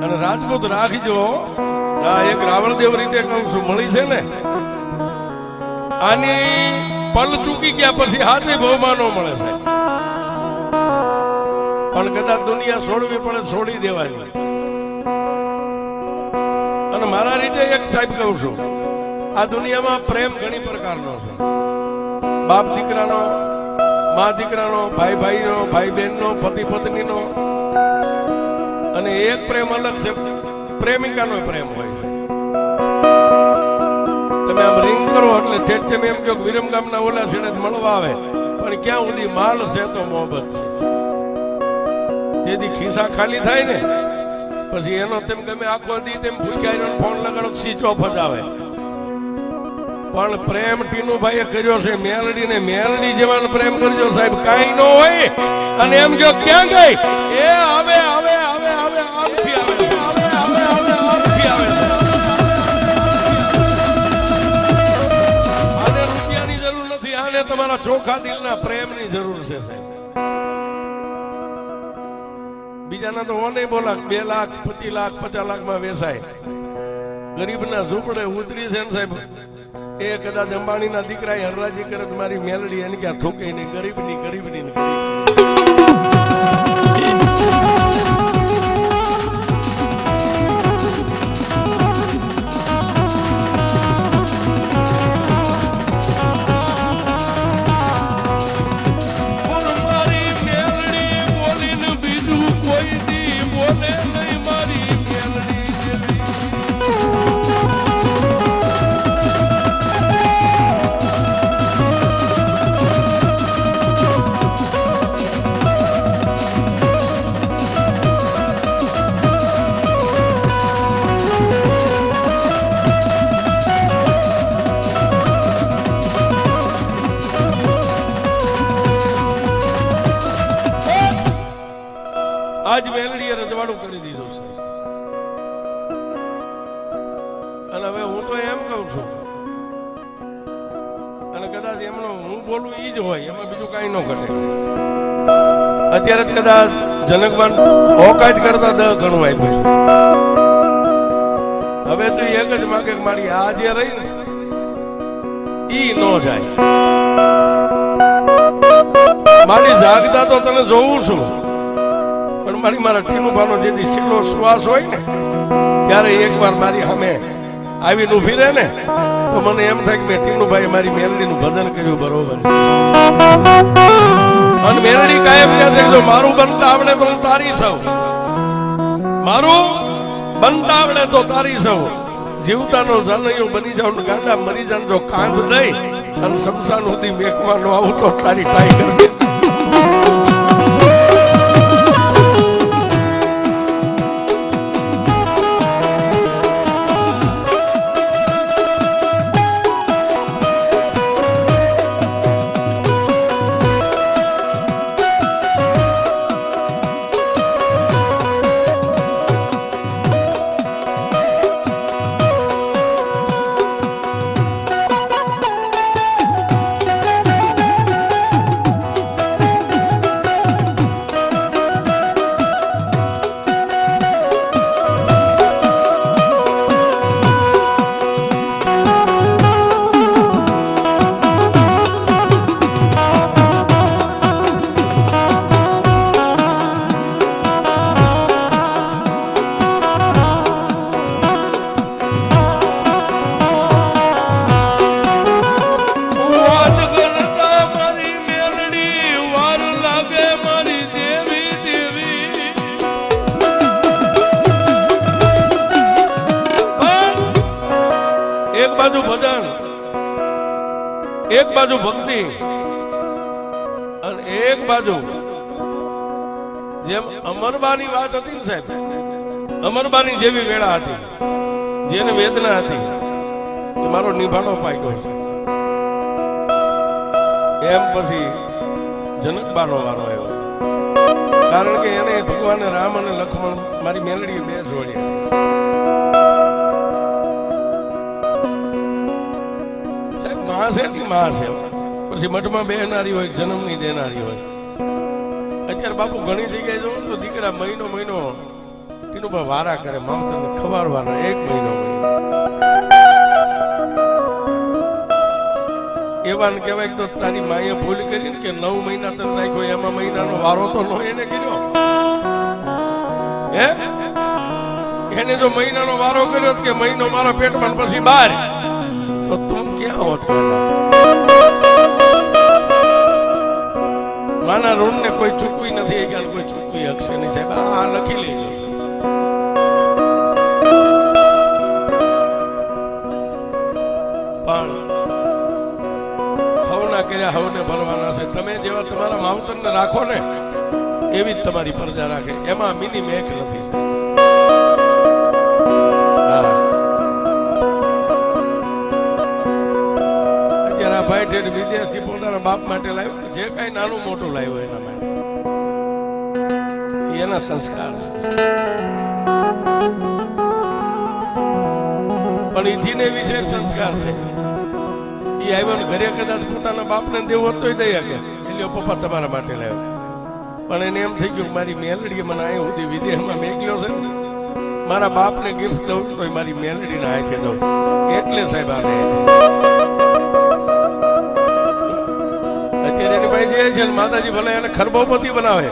અને રાજપૂત રાખજો. આ એક રાવણદેવ રીતે કહું છું, મળી છે ને આની પલ ચૂકી ગયા પછી હાથે બહુમાનો મળે છે. પણ કદાચ દુનિયા છોડવી પડે છોડી દેવાની. અને મારા રીતે એક સાહેબ કહું છું, આ દુનિયામાં પ્રેમ ઘણી પ્રકારનો છે. બાપ દીકરાનો, મા દીકરાનો, ભાઈ ભાઈનો, ભાઈ બહેનનો, પતિ પત્નીનો, અને એક પ્રેમ અલગ છે, પ્રેમિકાનો પ્રેમ હોય છે. તમે આમ રિંગ કરો એટલે ઠેઠ તમે એમ કહો વિરમગામના ઓલા છેડે મળવા આવે, પણ ક્યાં સુધી માલ છે તો મોહબ્બત છે. તેથી ખિસ્સા ખાલી થાય ને પછી એનો તેમ ગમે આખો દી તેમ ભૂખ્યા ફોન લગાડો સ્વિચ ઓફ જ આવે. પણ પ્રેમ ટીનુભાઈએ કર્યો છે મેલડી ને, મેલડી જેવાનો પ્રેમ કરજો સાહેબ, કાંઈ ન હોય. અને એમ જો ક્યાં ગઈ એ આવે આવે આવે આવે આમથી આવે આવે આવે આવે આમથી આવે. આને રૂપિયાની જરૂર નથી, આને તમારા ચોખ્ખા દિલના પ્રેમની જરૂર છે સાહેબ. બીજાના તો ઓને બોલા 2 લાખ 25 લાખ 50 લાખમાં વેચાય. ગરીબના ઝૂંપડે ઉતરી છે ને સાહેબ. એ કદાચ અંબાણીના દીકરા હરરાજી કરે મારી મેલડી એને ક્યાં થૂકે નહીં. ગરીબની ગરીબની આજ મેલડીએ રજવાડું કરી દીધું છે. અને હવે હું તો એમ કહું છું, અને કદાચ એમનો હું બોલું ઈ જ હોય, એમાં બીજું કઈ ન ઘટે. અત્યારે કદાચ જનકબાન ઓકાત કરતા 10 ગણું આપ્યું છે. હવે તો એક જ માગે મારી આ જે રહી ને ઈ ન જાય. મારી જાગતા તો તને જોઉં છું, પણ મારા ટીનુભાનો જે દી છેલ્લો શ્વાસ હોય ને ત્યારે એકવાર મારી સામે આવીને ઊભી રહે ને તો મને એમ થાય કે મેં ટીનુભાઈ મારી મેલડીનું ભજન કર્યું બરોબર. અને મેલડી કાયમ કહે છે જો મારું બનતા આવડે તો હું તારી સૌ, મારું બનતા આવડે તો તારી સૌ. જીવતાનો જાનૈયો બની જાવ ને ગાંડા મરી જાવ જો કાંધ દઈ અને શમશાન સુધી મેકવાનો આવું તો તારી ટાઈગર. એક બાજુ ભજન, એક બાજુ ભક્તિ, અને એક બાજુ જેમ અમરબાની વાત હતી ને સાહેબ, અમરબાની જેવી વેળા હતી, જેને વેદના હતી એ મારો નિભાડો પાક્યો છે. એમ પછી જનકબાનો વારો આવ્યો, કારણ કે એને ભગવાન રામ અને લક્ષ્મણ મારી મેલડી બે જોડ્યા. પછી મઠમાં બેહનારી હોય, જન્મની દેનારી હોય. અત્યારે બાપુ ઘણી જગ્યાએ જો તો દીકરા મહિનો ટીનુભા વારા કરે, માવતરને ખવારવાના 1 મહિનો. એવાને કહેવાય તો તારી માએ ભૂલ કરી કે 9 મહિના તને રાખ્યો, એમાં મહિનાનો વારો તો નો એને કર્યો. હે એને જો મહિનાનો વારો કર્યો કે મહિનો મારા પેટમાં પછી બહાર, તો તું ક્યાં હોત? માના ઋણ ને કોઈ ચૂકવી નથી, કોઈ ચૂકવી હકશે નહીં સાહેબ. આ લખી લેજો. પણ હવના કર્યા હવને ભરવાના છે. તમે જેવા તમારા માવતરને રાખો ને એવી જ તમારી પ્રજા રાખે, એમાં મિની મેક નથી. વિદ્યાર્થી પોતાના બાપ માટે લાવ્યો, જે કઈ નાનું મોટું લાવ્યો એના માટે એના સંસ્કાર છે. પણ ઈથીને વિશેષ સંસ્કાર છે. એ આવ્યો ને ઘરે કદાચ પોતાના બાપને દેવું હોત તોય દઈ શકે, એટલે પપ્પા તમારા માટે લાવ્યો. પણ એને એમ થઈ ગયું મારી મેલડી મને અહીં સુધી વિદેશમાં મેકલ્યો છે, મારા બાપને ગિફ્ટ દઉં તો મારી મેલડીને હાથે દઉં. એટલે સાહેબ આને માતાજી ભલે એને ખરબોપતિ બનાવે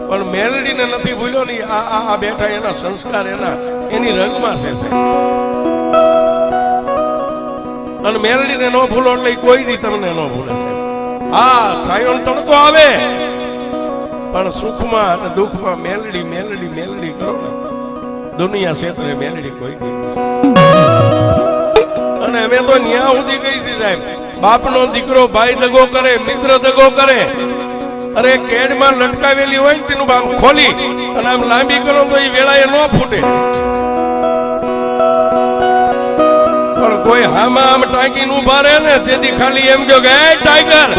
પણ મેલડીને નથી ભૂલ્યો ને. આ બેઠા એના સંસ્કાર એની રગમાં છે. અને મેલડીને ન ભૂલો એટલે કોઈ દી તમને ન ભૂલે છે. હા, છાયો તડકો આવે પણ સુખમાં અને દુઃખમાં મેલડી મેલડી મેલડી કરો ને, દુનિયા ક્ષેત્રે મેલડી કોઈ દી. અને અમે તો ન્યા સુધી કહી છે સાહેબ, બાપનો દીકરો ભાઈ દગો કરે, મિત્ર દગો કરે, અરે કેડમાં લટકાવેલી હોય ને તેનું આમ ખોલી અને આમ લાંબી કરો તો એ વેળાએ ન ફૂટે. પણ કોઈ હામાં આમ ટાંકીને ઉભા રહે ને તેથી ખાલી એમ કહો કે એ ટાઈગર,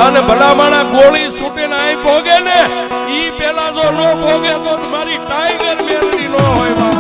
અને ભલામણા ગોળી છૂટે ને આઈ પોગે ને ઈ પેલા જો નો ભોગે તો મારી ટાઈગર મેલડી નો હોય બા.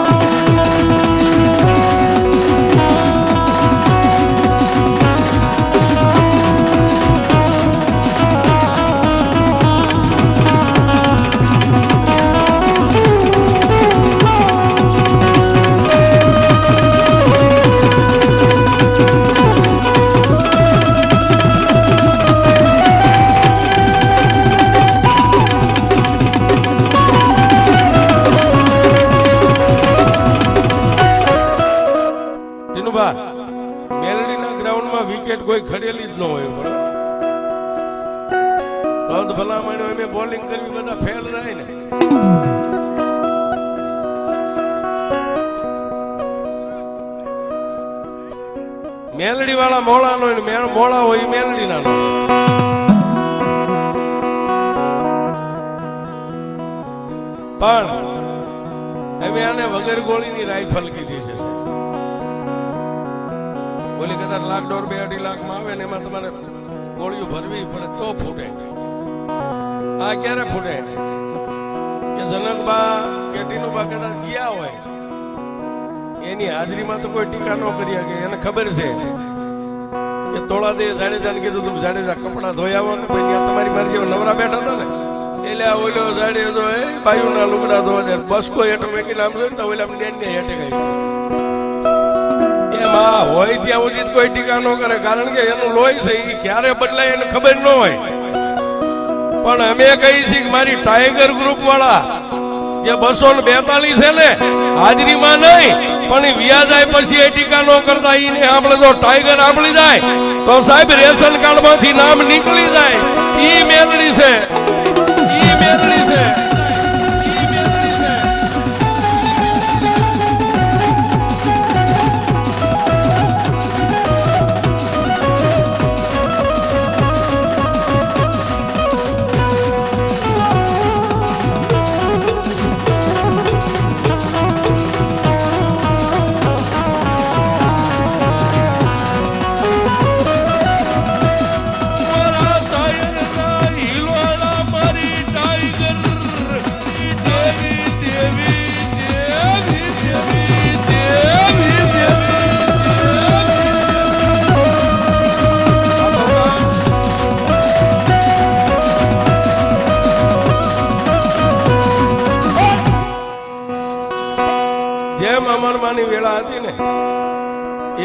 મેલડીના ગ્રાઉન્ડમાં વિકેટ કોઈ ખડેલી જ ન હોય પણ તો ભલામણ એમ બોલિંગ કરવી બધા ફેલ જાય ને. મેલડી વાળા મોળા નો મોળા હોય મેલડી ના પણ અમે આને વગર ગોળીની રાઇફલ કીધી છે. બોલી કદાચ લાખ દોઢ 2-2.5 લાખમાં આવે ને એમાં તમારે ગોળીઓ ભરવી પડે તો ફૂટે. આ ક્યારે ફૂટે કે જનકબા કે ટીનુબા કદાચ ગયા હોય એની હાજરીમાં તો કોઈ ટીકા ન કરી શકે. એને ખબર છે કે તોળા દે જાડેજાને કીધું તું જાડેજા કપડા ધોઈ આવો ને ભાઈ તમારી મારી જેવા નવરા બેઠા હતા ને એટલે આ ઓલો જાડેજો એ બાયુના લુગડા ધોવા દે બસ કોઈ હેઠો મેકીને આમ જોઈને તો ઓલા ડેન હેઠે ગઈ હોય ત્યાં ઉચિત કોઈ ટીકા ન કરે કારણ કે એનું લોહી છે એ ક્યારે બદલાય એને ખબર ન હોય. પણ અમે કહી છીએ કે મારી ટાઈગર ગ્રુપ વાળા જે 242 છે ને હાજરીમાં નહીં પણ વ્યાજ જાય પછી એ ટીકા ન કરતા એને આપણે જો ટાઈગર આંબળી જાય તો સાહેબ રેશન કાર્ડ માંથી નામ નીકળી જાય. ઈ મેલડી છે, ઈ મેલડી છે. જેમ અમરમાની વેળા હતી ને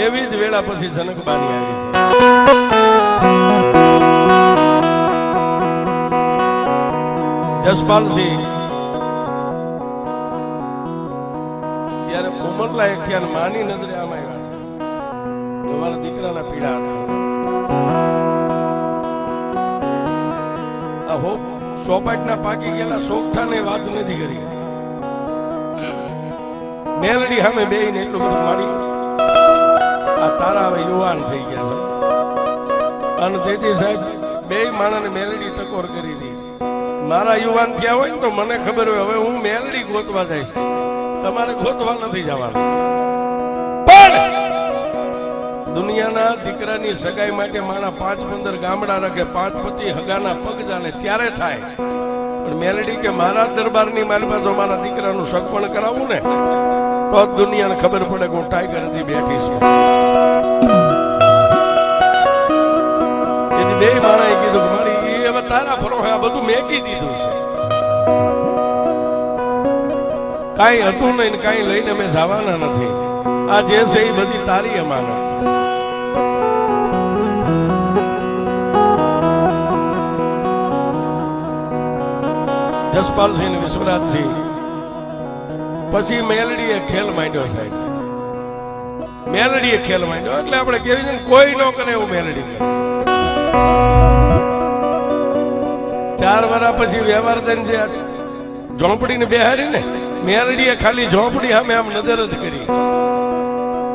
એવી જ વેળા પછી જનકબાની આવી છે. જસપાલસિંહ જયારે ઉમરલા એક થયા માની નજરે આમ આવ્યા છે તમારા દીકરાના પીડા હાથ આ હો સોપાટના પાકી ગયેલા સોગઠાને વાત નથી કરી. મેલડી સામે બેહીને એટલું બધું મારી આ તારા હવે યુવાન થઈ ગયા છે અને તેથી સાહેબ બે માણસને મેલડી ટકોર કરી હતી. મારા યુવાન થયા હોય ને તો મને ખબર હોય હવે હું મેલડી ગોતવા જઈશ, તમારે ગોતવા નથી જવાનું. પણ દુનિયાના દીકરાની સગાઈ માટે માણા 5-15 ગામડા રાખે, 5 પતિ હગાના પગ ચાલે ત્યારે થાય. પણ મેલડી કે મારા દરબારની મારી પાસે મારા દીકરાનું સગપણ કરાવવું ને તો દુનિયાને ખબર પડે કે હું ટાઈગર હતી બેઠી છું. એની બે માણાએ કીધું કે મારી હવે તારા ફરો આ બધું મેકી દીધું છે, કાંઈ હતું નહીં ને કાંઈ લઈને અમે જવાના નથી. આ જે છે એ બધી તારી અમાનત છે. જસપાલસિંહ ને વિશ્વરાજસિંહ પછી મેલડીએ ખેલ માંડ્યો સાહેબ. મેલડીએ ખેલ માંડ્યો એટલે આપણે કેવી છે કોઈ ન કરે એવું મેલડી કરે. 4 વર્ષ પછી વ્યવહાર થઈને જે ઝોંપડીને બેહારી ને મેલડીએ ખાલી ઝોંપડી સામે આમ નજર જ કરી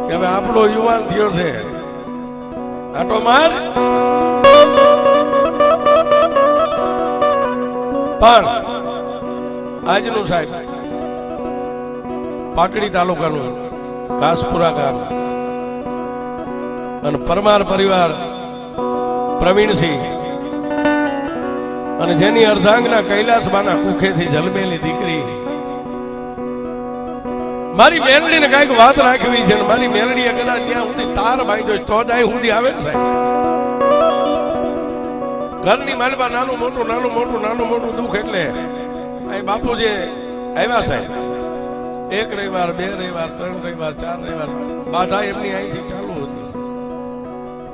કે હવે આપણો યુવાન થયો છે આટો માર. પણ આજનું સાહેબ પાટડી તાલુકાનું ઘાસપુરા ગામ અને પરમાર પરિવાર પ્રવીણસિંહ અને જેની અર્ધાંગના કૈલાસમાંના કુખેથી જન્મેલી દીકરી મારી મેલડીને કઈક વાત રાખવી છે. મારી મેલડીએ કદાચ ત્યાં સુધી તાર બાંધ્યો તો જ અહીં સુધી આવે ને સાહેબ. ઘરની માલમાં નાનું મોટું દુઃખ એટલે અહીં બાપુ જે આવ્યા સાહેબ, 1 રવિવાર 2 રવિવાર 3 રવિવાર 4 રવિવાર બાધા એમની અહીંથી ચાલુ હતી.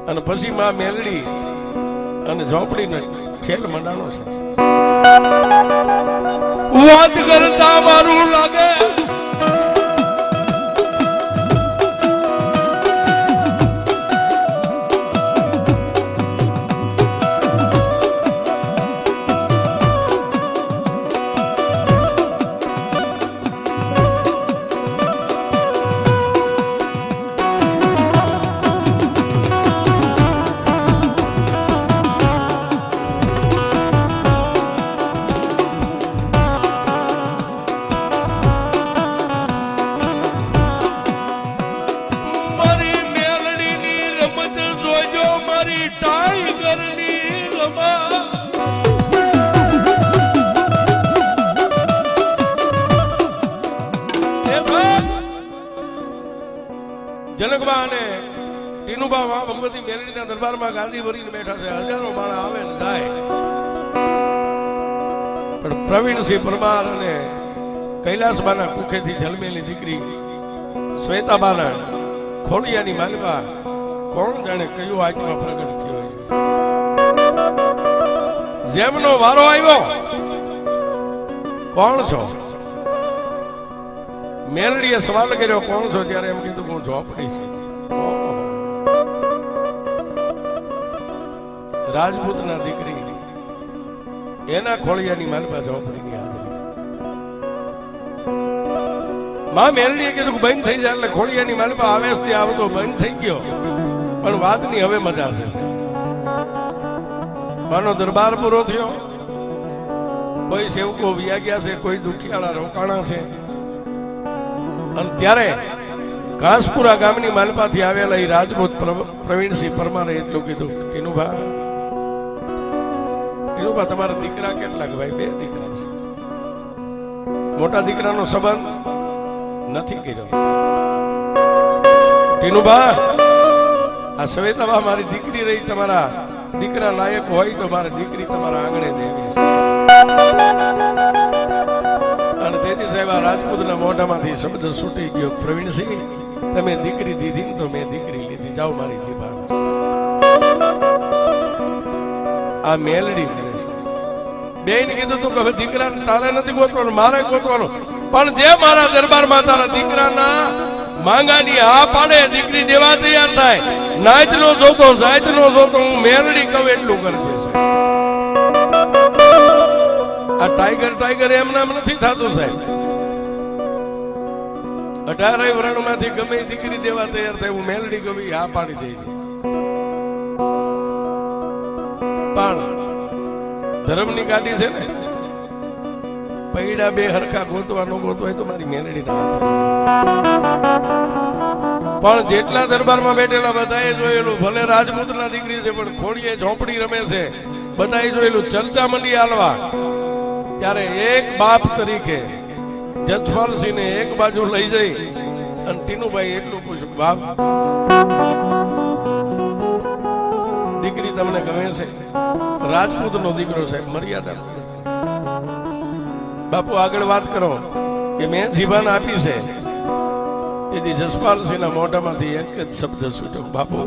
અને પછી માં મેલડી અને ઝોપડીને ખેલ મંડાણો છે. વાત કરતા મારું લાગે જનકબા અને ટીનુબા માં ભગવતી મેલડીના દરબારમાં ગાદી ભરીને બેઠા છે. હજારો માણસ આવે ને જાય, પણ પ્રવીણસિંહ પરમાર અને કૈલાસબાના કુખેથી જન્મેલી દીકરી શ્વેતાબાના ખોડિયાની માલવા કોણ જાણે કયું આત્મા પ્રગટ થયો છે. જેમનો વારો આવ્યો, કોણ છો? મેલડીએ સવાલ કર્યો કોણ છો? ત્યારે એમ કીધું હું ઝોપડી છું. રાજપૂતના દીકરી એના ખોળિયાની માલપા ઝોપડીની હાજરી. માં મેલડીએ કીધું કે બંધ થઈ જાય એટલે ખોળિયાની માલપા આવેશથી આવતો બંધ થઈ ગયો, પણ વાતની હવે મજા છે. માનો દરબાર પૂરો થયો, કોઈ સેવકો વ્યા ગયા છે, કોઈ દુખિયાળા રોકાણા છે. અને ત્યારે ઘાસપુરા ગામની માલપાથી આવેલા એ રાજપૂત પ્રવીણસિંહ પરમારે એટલું કીધું, ટીનુભા તમારા દીકરા કેટલા? ભાઈ 2 દીકરા છે. મોટા દીકરાનો સંબંધ નથી કર્યો. ટીનુભા આ શ્વેતાબા મારી દીકરી રહી, તમારા દીકરા લાયક હોય તો મારી દીકરી તમારા આંગણે દેવી છે. અને તેથી સાહેબ આ રાજપૂતના મોઢામાંથી શબ્દ છૂટી ગયો, પ્રવીણસિંહ તમે દીકરી દીધી ને તો મેં દીકરી લીધી, જાઓ મારી જીભા. આ મેલડી કરે છે. બેન કીધું તું કે હવે દીકરા તારે નથી ગોતવાનું, મારે ગોતવાનું. પણ જે મારા દરબારમાં તારા દીકરાના માંગાની આ પાડે, દીકરી દેવા તૈયાર થાય, નાચ નો જોતો જાત નો જોતો, હું મેલડી કહું એટલું કરજે છે. આ ટાઈગર એમ નામ નથી થતું સાહેબ. 18 વર્ણમાંથી ગમે દીકરી દેવા તૈયાર થાય, હું મેલડી કવિ આ પાડી દઈ. પણ ધર્મની ગાડી છે ને, પૈડા 2 હરખા ગોતવા ન ગોતવાય તો મારી મેલડી ના. પણ જેટલા દરબારમાં બેઠેલા બધાએ જોયેલું, ભલે રાજપૂતના દીકરી છે પણ ખોડીએ ઝોપડી રમે છે, બધાએ જોયેલું. ચર્ચા મંડી હાલવા ત્યારે એક બાપ તરીકે જસપાલસિંહને એક બાજુ લઈ જઈ અને ટીનુભાઈ એટલું પૂછ્યું, બાપ દીકરી તમને ગમે છે? રાજપૂતનો દીકરો સાહેબ, મર્યાદા. બાપુ આગળ વાત કરો કે મેં જીભાન આપી છે. તેથી જસપાલસિંહના મોઢામાંથી એક જ શબ્દ છૂટ્યો, બાપુ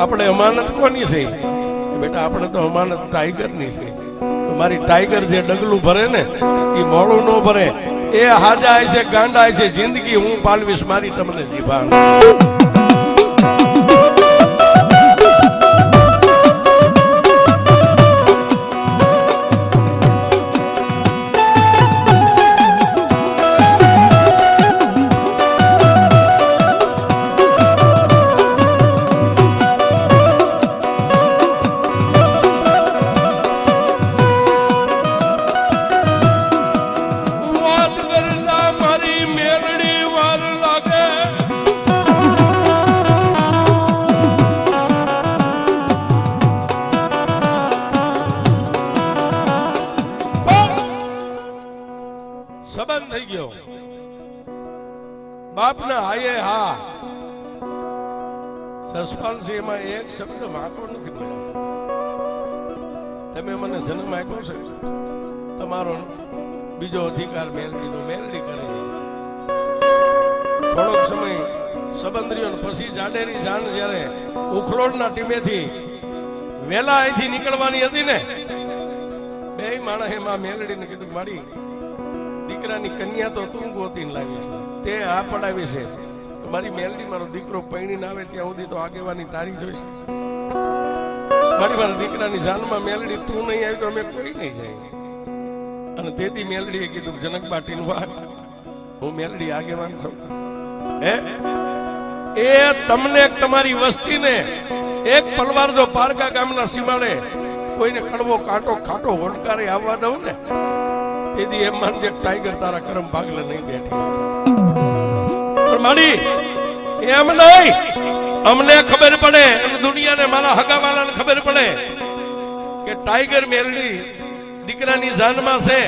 આપણે અમાનત કોની છે? બેટા આપણે તો અમાનત ટાઈગરની છે. મારી ટાઈગર જે ડગલું ભરે ને એ મોડું ન ભરે, એ હાજા છે ગાંડા છે, જિંદગી હું પાલવીશ મારી તમને જીભાન. સંબંધ થઈ ગયો. બાપના હાયે હા. સસપાલસિંહ એમાં એક શબ્દ વાંકો નથી બોલ્યા. તમે મને જન્મ આપ્યો છે, તમારો બીજો અધિકાર મેલડીનો મેલડી કરે. થોડોક સમય સંબંધીઓ પછી જાડેરી જાણ જ્યારે ઉખલોડના ટીમેથી વેલા અહીંથી નીકળવાની હતી ને, બે માણસે માં મેલડીને કીધું મારી દીકરાની કન્યા તો તું ગોતીને લાવી છે, તે આ પડાવી છે, મારી મેલડી મારો દીકરો પૈણીને આવે ત્યાં સુધી તો આગેવાની તારી જોઈશે. મારા દીકરાની જાનમાં મેલડી તું નહીં આવી તો અમે કોઈ નહીં જાય. અને તેથી મેલડીએ કીધું જનકબાટીનું વાત, હું મેલડી આગેવાન છું. એ તમને તમારી વસ્તીને એક પલવાર જો પારકા ગામના સીમાડે કોઈને કડવો કાંટો ખાટો હોડકારે આવવા દઉં ને, તેથી એમ માનજે ટાઈગર તારા કરમ ભાગલે નહીં બેઠી. પણ મારી એમ નહીં, અમને ખબર પડે અને દુનિયાને મારા હગાવાલાને ખબર પડે કે ટાઈગર મેલડી દીકરાની જાનમાં છે,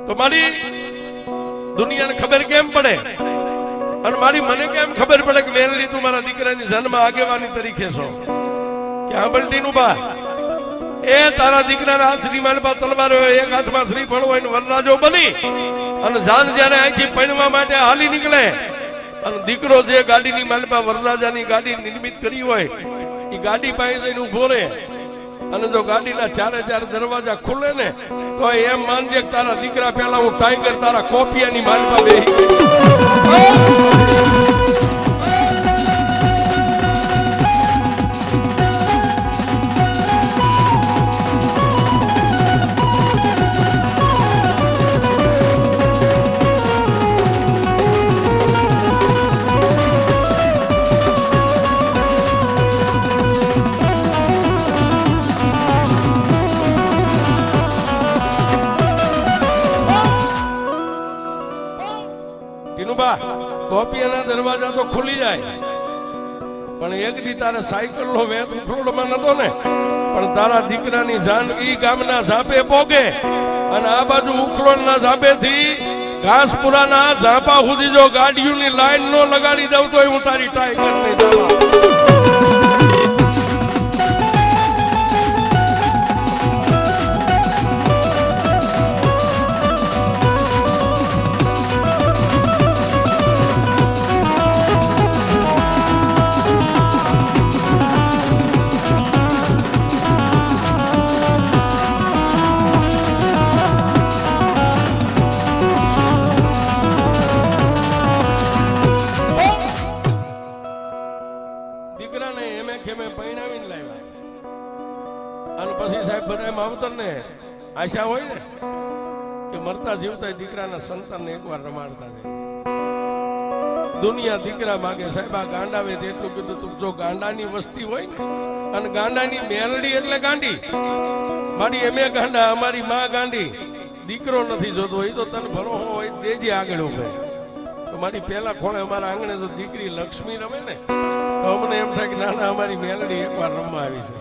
તો મારી દુનિયાને ખબર કેમ પડે? અને મારી મને કેમ ખબર પડે કે મેલડી તું મારા દીકરાની જન્મ આગેવાની તરીકે છો? કે આંબલટીનું બા એ તારા દીકરાના હાથ શ્રીમાલમાં તલવાર હોય, એક હાથમાં શ્રીફળ હોય ને વરરાજો બની અને જાન જ્યારે અહીંથી પૈણવા માટે હાલી નીકળે અને દીકરો જે ગાડીની માલમાં વરરાજાની ગાડી નિર્મિત કરી હોય એ ગાડી પાસે જઈને ઉભો રહે અને જો ગાડીના ચારે ચાર દરવાજા ખુલે ને તો એમ માનજે કે તારા દીકરા પહેલા હું ટાઈગર તારા કોપિયાની માલમાં બેહી કોપિયાના દરવાજા તો ખુલી જાય, પણ એક દી તારે સાયકલ નો વેત ઉખલોડમાં નતો ને, પણ તારા દીકરાની જાન ઈ ગામના ઝાપે પોગે અને આ બાજુ ઉખલોડના ઝાપે થી ઘાસપુરાના ઝાપા સુધી જો ગાડીઓની લાઈન નો લગાડી દઉં તો હું તારી ટાઈગર નહીં જવા. આશા હોય ને કે મરતા જીવતા દીકરાના સંતાનને એકવાર રમાડતા જાય. દુનિયા દીકરા માગે સાહેબ આ ગાંડાવે એટલું કીધું તું જો ગાંડાની વસ્તી હોય ને અને ગાંડાની મેલડી એટલે ગાંડી, મારી એમે ગાંડા અમારી માં ગાંડી, દીકરો નથી જોતો હોય તો તને ભરોસો હોય દેજે આગળ ઉભે. તો મારી પેલા ખોળે અમારા આંગણે જો દીકરી લક્ષ્મી રમે ને તો અમને એમ થાય કે નાના અમારી મેલડી એકવાર રમવા આવી છે,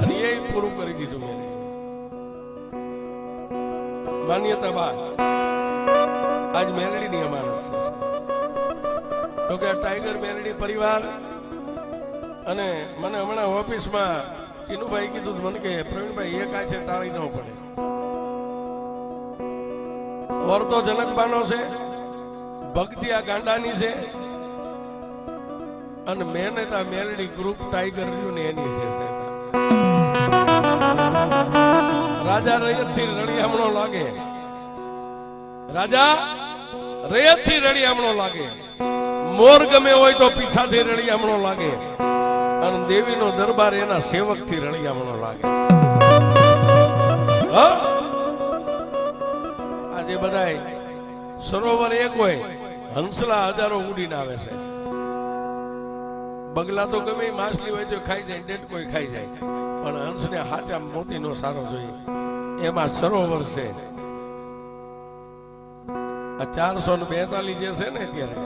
અને એ પૂરું કરી દીધું. મેં માન્યતા બાદ આજ મેલડીની અમાનત છે. તો કે ટાઈગર મેલડી પરિવાર અને મને હમણાં ઓફિસમાં ટીનુભાઈ કીધું મને કે પ્રવીણભાઈ એક હાથે તાળી ન પડે. વર્તો જનકબાનો છે, ભક્તિ આ ગાંડાની છે અને મહેનત આ મેલડી ગ્રુપ ટાઈગર ને એની છે. રાજા રૈયત થી રળિયામણો લાગે, રાજા રૈયત થી રળિયામણો લાગે, મોર ગમે હોય તો પીછાથી રળિયામણો લાગે અને દેવીનો દરબાર એના સેવક થી રળિયામણો લાગે. આજે બધાય સરોવર એક હોય, હંસલા હજારો ઉડીને આવે છે. બગલા તો ગમે માછલી હોય તો ખાઈ જાય, ડેટ કોઈ ખાઈ જાય, પણ હંસને હાચા મોતીનો સારો જોઈએ. એમાં સરોવર છે. આ 442 જે છે ને અત્યારે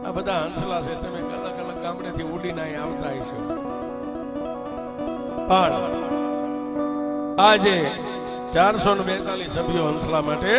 આ બધા હંસલા છે. તમે અલગ અલગ ગામડેથી ઉડીને અહીં આવતા હશો, પણ આજે 442 સભ્યો હંસલા માટે